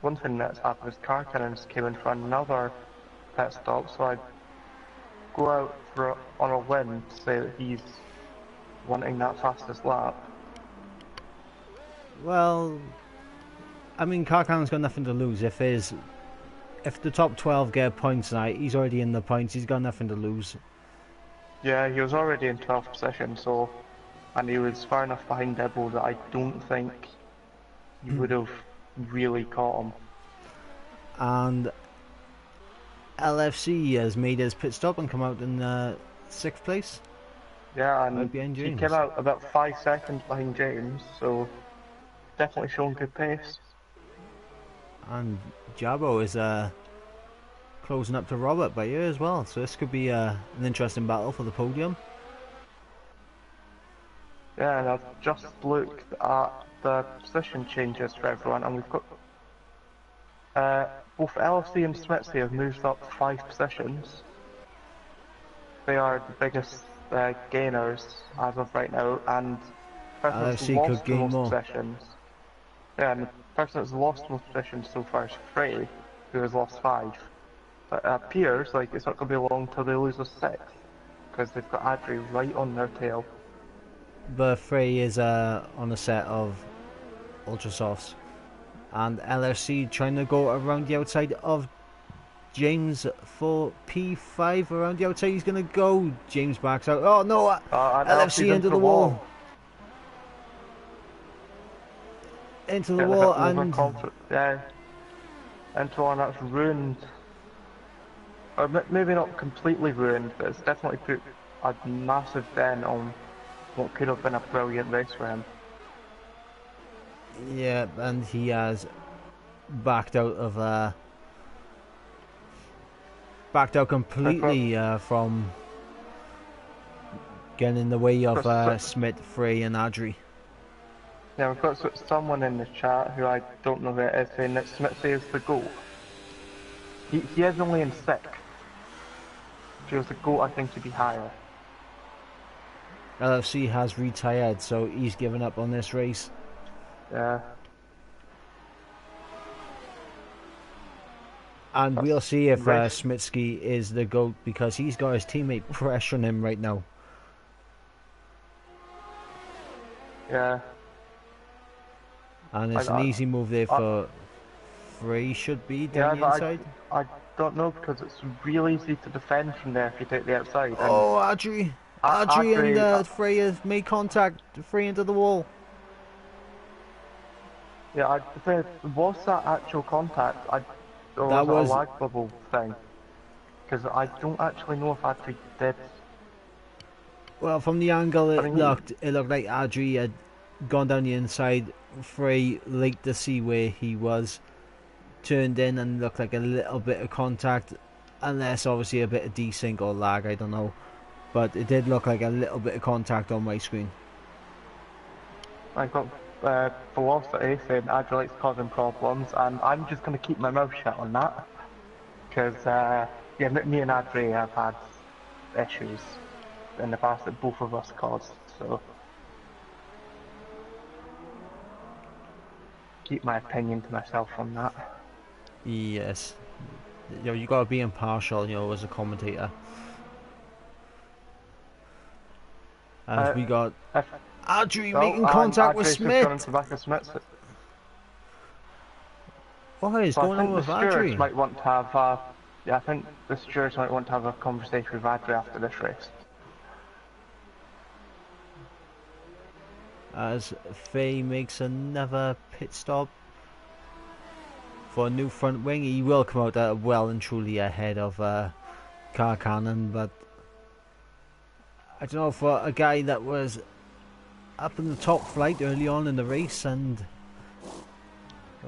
one thing that's happened is car cannons came in for another pit stop, so I'd go out on a win to say that he's wanting that fastest lap. Well, I mean, Karkan's got nothing to lose. If the top 12 get points tonight, he's already in the points. He's got nothing to lose. Yeah, he was already in 12th position, so, and he was far enough behind Dibble that I don't think he would have really caught him. And LFC has made his pit stop and come out in 6th place, Yeah, right and behind he James. came out about 5 seconds behind James, so definitely showing good pace. And Jabo is closing up to Robert by here as well, so this could be an interesting battle for the podium. Yeah, and I've just looked at the position changes for everyone, and we've got both LFC and Smitsy have moved up 5 positions. They are the biggest gainers as of right now, and the person that's LFC could lost the gain most more. positions. Yeah, and the person that's lost the most positions so far is Frey, who has lost 5. But it appears like it's not going to be long till they lose a 6, because they've got Adri right on their tail. But Frey is on a set of Ultra Softs, and LFC trying to go around the outside of James for P5 around the outside. He's going to go. James backs out. Oh no! And LFC into the wall. Into the Yeah, wall, the and yeah, into one that's ruined. Or maybe not completely ruined, but it's definitely put a massive dent on what could have been a brilliant race for him. yeah, and he has backed out of completely from getting in the way of Smith, Frey, and Adri. Yeah, we've got someone in the chat who I don't know who it is saying that Smithy is the GOAT. He is only in 6th. If he was the GOAT, I think he'd be higher. LFC has retired, so he's given up on this race. Yeah. And That's we'll see if race. Smitsky is the GOAT, because he's got his teammate pressuring him right now. Yeah. And it's an easy move there for Frey, should be down the inside. I don't know, because it's real easy to defend from there if you take the outside. And Oh, Adri and Frey have made contact. Frey into the wall. Yeah, was that actual contact? Or That was was it a lag bubble thing? Because I don't actually know if Adri did. Well, from the angle it I mean, looked like Adri had gone down the inside. Frey leaked to see where he was, turned in, and looked like a little bit of contact, unless obviously a bit of desync or lag, I don't know, but it did look like a little bit of contact on my screen. I got Velocity saying Adri likes causing problems, and I'm just going to keep my mouth shut on that, because yeah, me and Adri have had issues in the past that both of us caused, so keep my opinion to myself on that. Yes, you gotta be impartial, as a commentator. As we got Adri making contact with Smith. What is going on with Adri? Might want to have yeah, I think the stewards might want to have a conversation with Adri after this race. As Faye makes another pit stop for a new front wing. He will come out well and truly ahead of Car Cannon, but I don't know, for a guy that was up in the top flight early on in the race and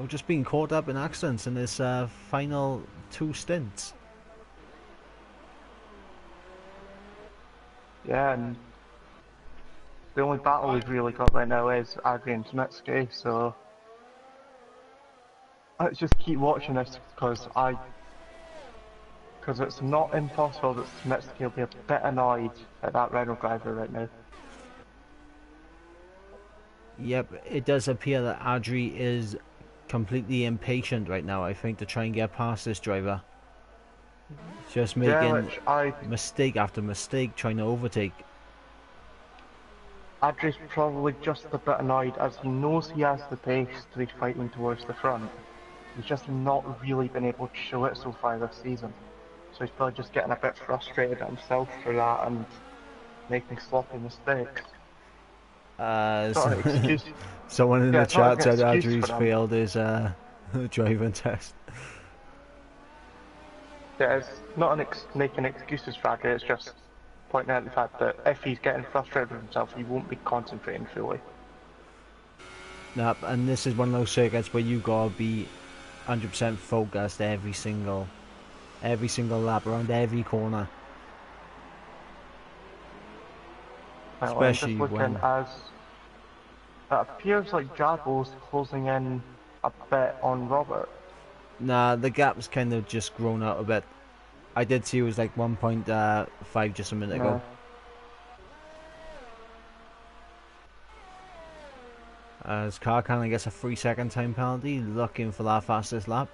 just being caught up in accidents in his final 2 stints. Yeah, and the only battle we've really got right now is Adri and Smitsky, so let's just keep watching this, because it's not impossible that Smitsky will be a bit annoyed at that Renault driver right now. Yep, it does appear that Adri is completely impatient right now, I think, to try and get past this driver. Just making mistake after mistake, trying to overtake. Adri's probably just a bit annoyed, as he knows he has the pace to be fighting towards the front. He's just not really been able to show it so far this season. So he's probably just getting a bit frustrated at himself for that, and making sloppy mistakes. Uh, It's not an excuse. someone in Yeah, the it's not chat an said excuse for Adri's them. failed his driving test. Yeah, it's not making excuses for Adri, it's just pointing out the fact that if he's getting frustrated with himself, he won't be concentrating fully. Nah, and this is one of those circuits where you gotta be 100% focused every single lap around every corner. Well, I'm just Especially looking when... as it appears like Jabo's closing in a bit on Robert. Nah, the gap's kind of just grown out a bit. I did see it was like 1.5 just a minute ago. No. As Carcan gets a 3-second time penalty, looking for that fastest lap.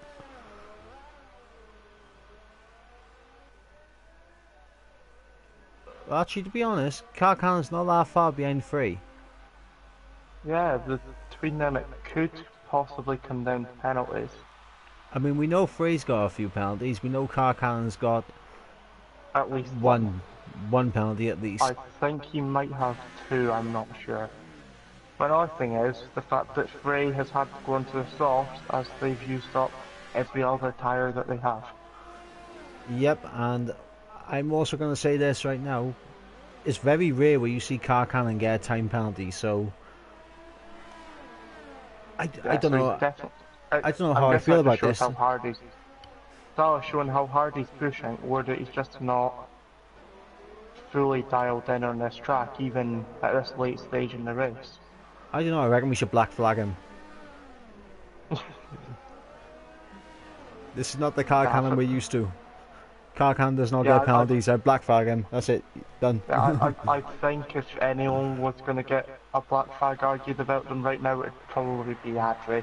Well, actually, to be honest, Carcan's not that far behind 3. Yeah, between them it could possibly come down to penalties. I mean, we know 3's got a few penalties. We know Carcan's got At least one penalty at least. I think he might have 2, I'm not sure. But another thing is the fact that Frey has had to go into the softs as they've used up every other tyre that they have. Yep, and I'm also going to say this right now. It's very rare where you see Carcan get a time penalty, so... I don't know. I don't know how I feel about this. How hard he's, that showing how hard he's pushing, or that he's just not fully dialed in on this track, even at this late stage in the race. I don't know, I reckon we should black flag him. This is not the Carcan we're used to. Carcan does not get penalties, I black flag him, that's it, done. Yeah, I think if anyone was going to get a black flag argued about them right now, it'd probably be Adri.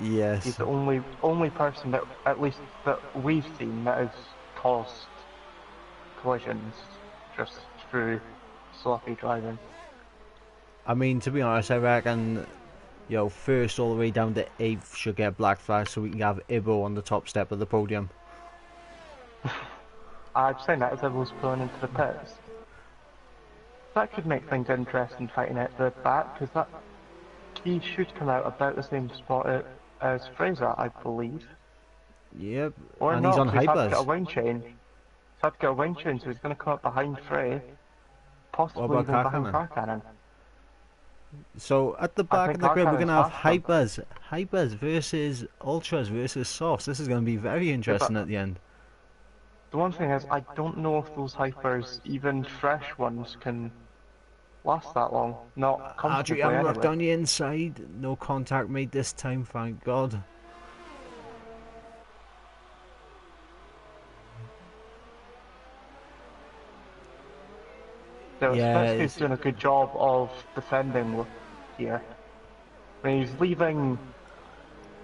Yes. He's the only person that, at least that we've seen, that has caused collisions just through sloppy driving. I mean, to be honest, I reckon, first all the way down to 8th should get black flag so we can have Ibo on the top step of the podium. I'd say that as Ibo's pulling into the pits. That could make things interesting fighting at the back, because he should come out about the same spot as Fraser, I believe. Yep, or and not, he's on He's had to hypers. get a wing chain. He's had to get a wing chain, so he's going to come up behind Frey, possibly even behind Carcannon. So at the back of the grid, we're going to have hypers versus ultras versus softs. This is going to be very interesting at the end. The one thing is, I don't know if those hypers, even fresh ones, can last that long. Not comfortably Adri anyway. unlocked on the inside. No contact made this time, thank God. So Spetsky's doing a good job of defending here. When he's leaving,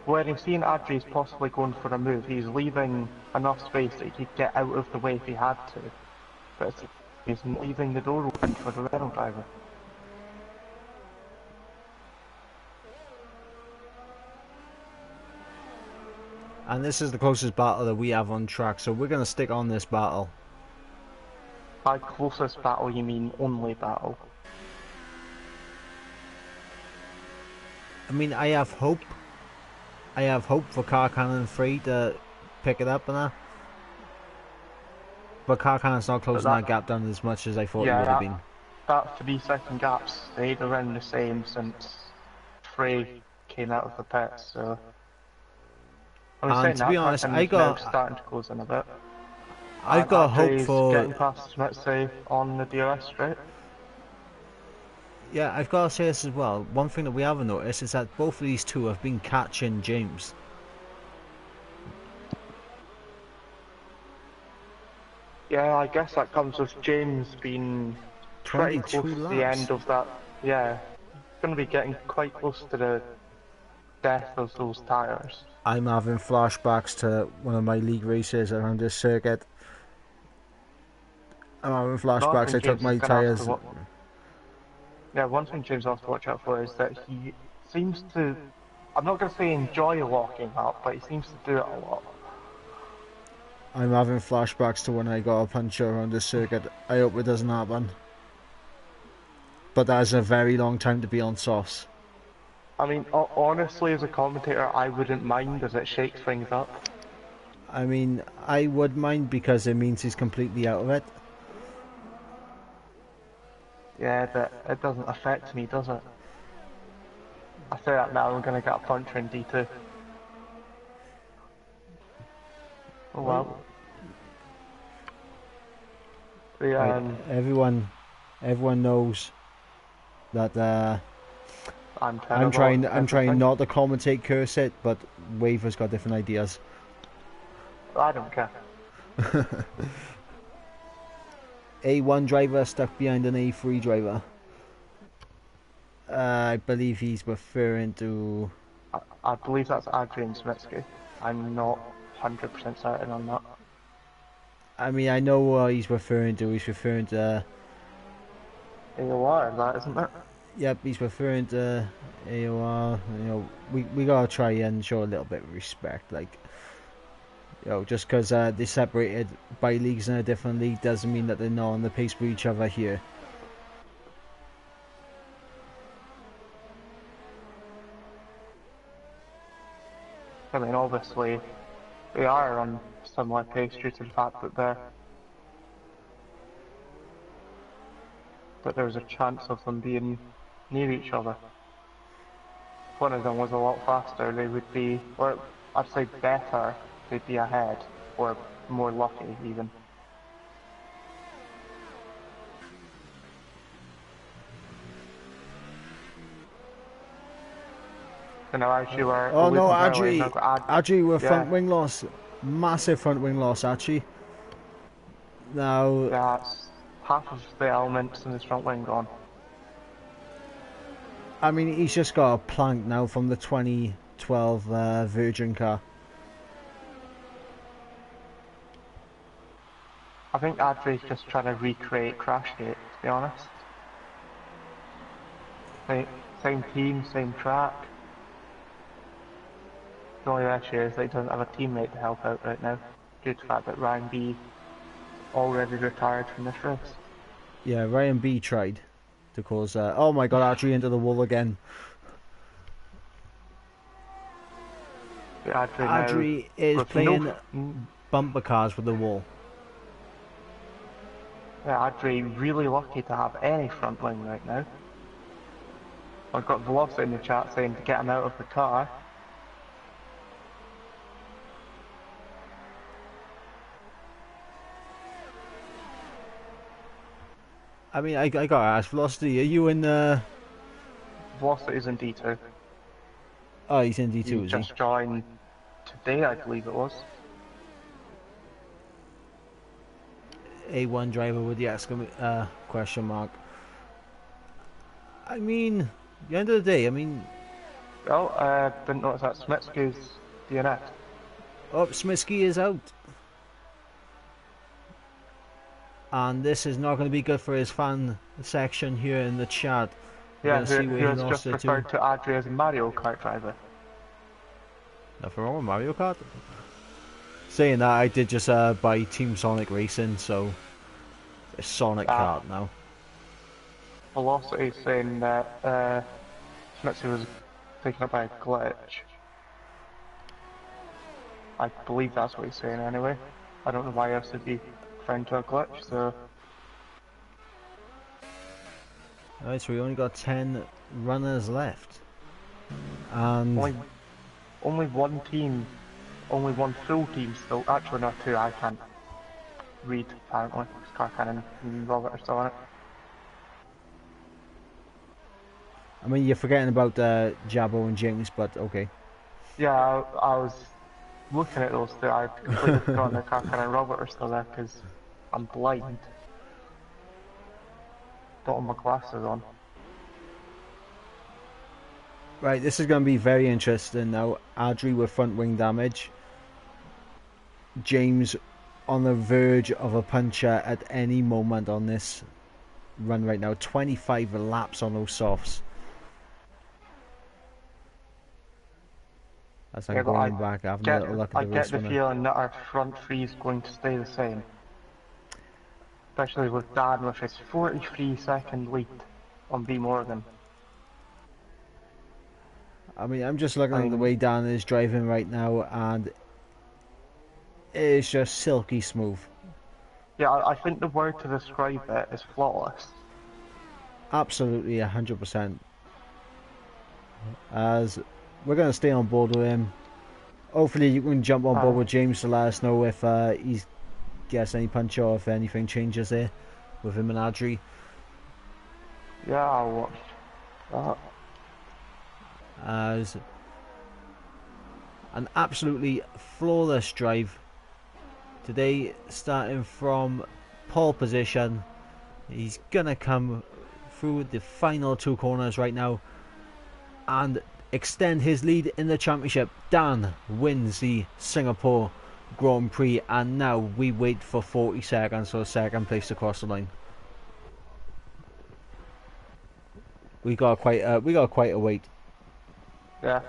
when he's seeing Adri's possibly going for a move, he's leaving enough space that he could get out of the way if he had to. But he's leaving the door open for the Renault driver. And this is the closest battle that we have on track, so we're going to stick on this battle. By closest battle, you mean only battle? I mean, I have hope. I have hope for Carcannon 3 to pick it up and that. But Carcannon's not closing that gap down as much as I thought it would have been. That 3-second gap stayed around the same since Frey came out of the pits, so... And to be honest, I got... starting to close in a bit. I've got hope for... getting past Smitsy on the DRS straight. Yeah, I've got to say this as well. One thing that we haven't noticed is that both of these two have been catching James. Yeah, I guess that comes with James being pretty close to the end of that. Yeah, going to be getting quite close to the death of those tyres. I'm having flashbacks to one of my league races around this circuit. I'm having flashbacks. I took my tyres. Yeah, one thing James has to watch out for is that he seems to, I'm not going to say enjoy locking up, but he seems to do it a lot. I'm having flashbacks to when I got a puncture around this circuit. I hope it doesn't happen. but that is a very long time to be on softs. I mean, honestly, as a commentator, I wouldn't mind as it shakes things up. I mean, I would mind because it means he's completely out of it. Yeah, but it doesn't affect me, does it? I say that now, I'm gonna get a puncher in D2. Oh well. Right, everyone knows that I'm I'm trying not to commentate curse it, but Waver's got different ideas. I don't care. A1 driver stuck behind an A3 driver. I believe he's referring to... I believe that's Adrian Smitsky. I'm not 100% certain on that. I mean, I know what he's referring to. He's referring to... AOR, that isn't it? Yep, he's referring to AOR. You know, we gotta try and show a little bit of respect. Like, you know, just because they're separated by leagues in a different league doesn't mean that they're not on the pace with each other here. I mean, obviously, they are on similar pace due to the fact that there's a chance of them being near each other. If one of them was a lot faster, they would be, or I'd say better, they'd be ahead, or more lucky even. So now actually we're... Oh no, Adri with front wing loss. Massive front wing loss, actually. Now... Yeah, it's half of the elements in his front wing gone. I mean, he's just got a plank now from the 2012 Virgin car. I think Adri's just trying to recreate Crashgate, to be honest. Same team, same track. The only issue is that he doesn't have a teammate to help out right now, due to the fact that Ryan B already retired from this race. Yeah, Ryan B tried to cause... oh my god, Adri into the wall again. Adri is playing bumper cars with the wall. Yeah, Adri really lucky to have any front wing right now. I've got Velocity in the chat saying to get him out of the car. I mean, I gotta ask, Velocity, are you in Velocity's in D2. Oh, he's in D2, he is just joined today, I believe it was. A1 driver with the question mark. I mean, at the end of the day, I mean... Oh, didn't notice that Smitsky's DNF. Oh, Smitsky is out. And this is not going to be good for his fan section here in the chat. Yeah, he has just referred to Adri as a Mario Kart driver. Nothing wrong with Mario Kart. Saying that, I did just buy Team Sonic Racing, so it's Sonic Kart now. Velocity saying that Smitsky was taken up by a glitch. I believe that's what he's saying anyway. I don't know why else would be referring to a glitch, so... Alright, so we only got 10 runners left. And... Only one team, only one full team still, actually not two, I can't read apparently, Scarcannon and Robert are still on it. I mean, you're forgetting about Jabbo and James, but okay. Yeah, I was looking at those two, I completely forgot that Scarcannon and Robert are still there because I'm blind. Don't have my glasses on. Right, this is going to be very interesting now. Adri with front wing damage. James on the verge of a puncher at any moment on this run right now. 25 laps on those softs. As I'm going back, having a little look at the race. I get the feeling that our front three is going to stay the same. Especially with Dan with his 43-second lead on B Morgan. I mean, I'm just looking at the way Dan is driving right now, and it's just silky smooth. Yeah, I think the word to describe it is flawless. Absolutely 100%. As we're going to stay on board with him. Hopefully you can jump on board with James to let us know if he gets any punch or if anything changes there with him and Adri. Yeah, I'll watch that. As an absolutely flawless drive today, starting from pole position. He's gonna come through the final two corners right now and extend his lead in the championship. Dan wins the Singapore Grand Prix, and now we wait for 40 seconds for second place to cross the line. We got quite a wait. Yeah.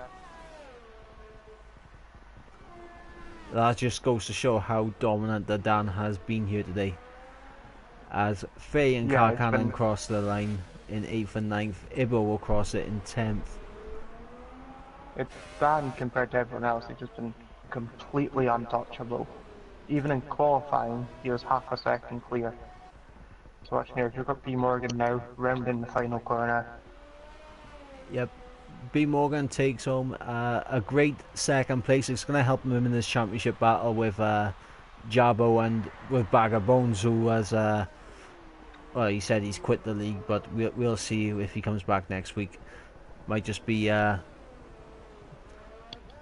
That just goes to show how dominant the Dan has been here today. As Faye and Karkanen cross the line in 8th and 9th, Ibo will cross it in 10th. It's Dan compared to everyone else, he's just been completely untouchable. Even in qualifying, he was half a second clear. So watch here, you've got B Morgan now, rounding the final corner. Yep. B Morgan takes home a great second place. It's going to help him in this championship battle with Jabo and with Bag of Bones, who has well, he said he's quit the league, but we'll see if he comes back next week. Might just be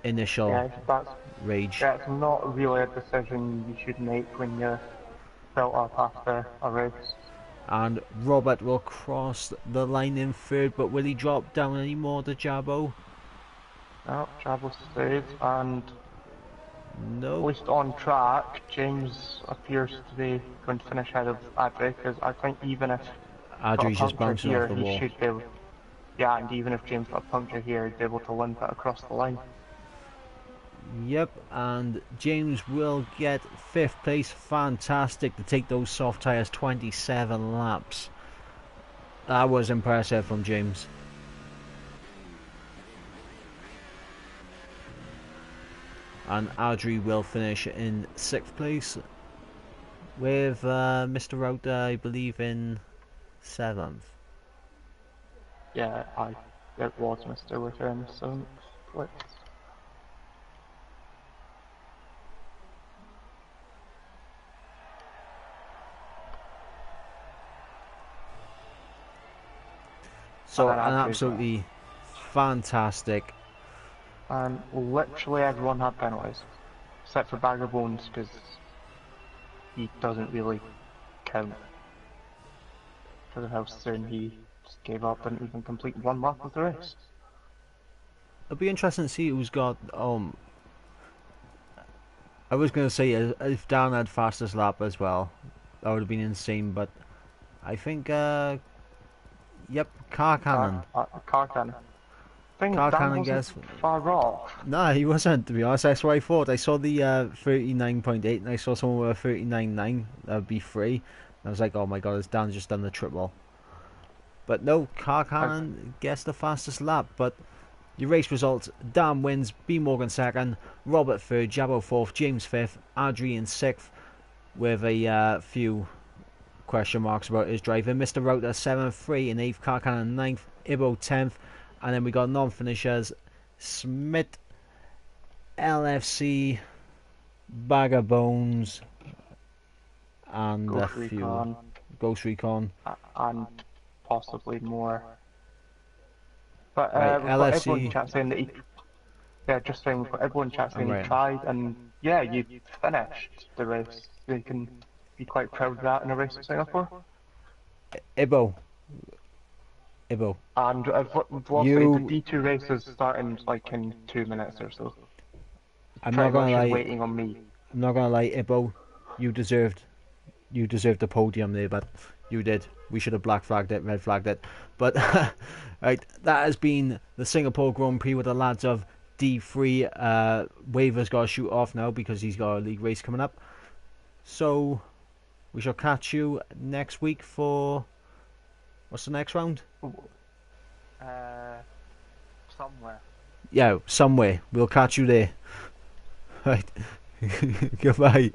initial rage. Yeah, it's not really a decision you should make when you're built up after a race. And Robert will cross the line in third, but will he drop down any more to Jabo? No, Jabo stays, and no. At least on track, James appears to be going to finish ahead of Adri, because I think even if Adri's just bouncing here, off the wall. Should be able, yeah, and even if James got a puncture here, he'd be able to limp it across the line. Yep, and James will get 5th place. Fantastic to take those soft tyres, 27 laps. That was impressive from James. And Adri will finish in 6th place with Mr. Rota, I believe, in 7th. Yeah, it was Mr. Rota in 7th place. So an absolutely fantastic. And literally everyone had penalties, except for Bag of Bones, because he doesn't really count. Because of how soon he just gave up and even complete one lap of the race. It'll be interesting to see who's got. I was going to say if Dan had fastest lap as well, that would have been insane. But I think, yep, Karkanen. Karkanen. Karkanen gets far off. No, he wasn't, to be honest. That's what I thought. I saw the 39.8 and I saw someone with a 39.9. That would be free. And I was like, oh my god, has Dan just done the triple? But no, Karkanen gets the fastest lap. But your race results: Dan wins, B Morgan 2nd, Robert 3rd, Jabo 4th, James 5th, Adri in 6th, with a few question marks about his driving. Mr. Rota 7th, 3 in 8th, Karkanen 9th, Ibo 10th. And then we got non-finishers: Smith, LFC, Bag of Bones, and a few Ghost Recon, and possibly more. But LFC. Everyone in chat saying that just saying everyone in chat saying he tried, and yeah, you finished the race. So you can be quite proud of that in a race in Singapore. Ibo. And the D2 race is starting like in 2 minutes or so. I'm not gonna lie. Waiting on me. I'm not gonna lie, Ibo. You deserved the podium there, but you did. We should have black flagged it, red flagged it. But right, that has been the Singapore Grand Prix with the lads of D3. Waver's got to shoot off now because he's got a league race coming up. So we shall catch you next week for What's the next round? Somewhere. Yeah, somewhere. We'll catch you there. Right. Goodbye.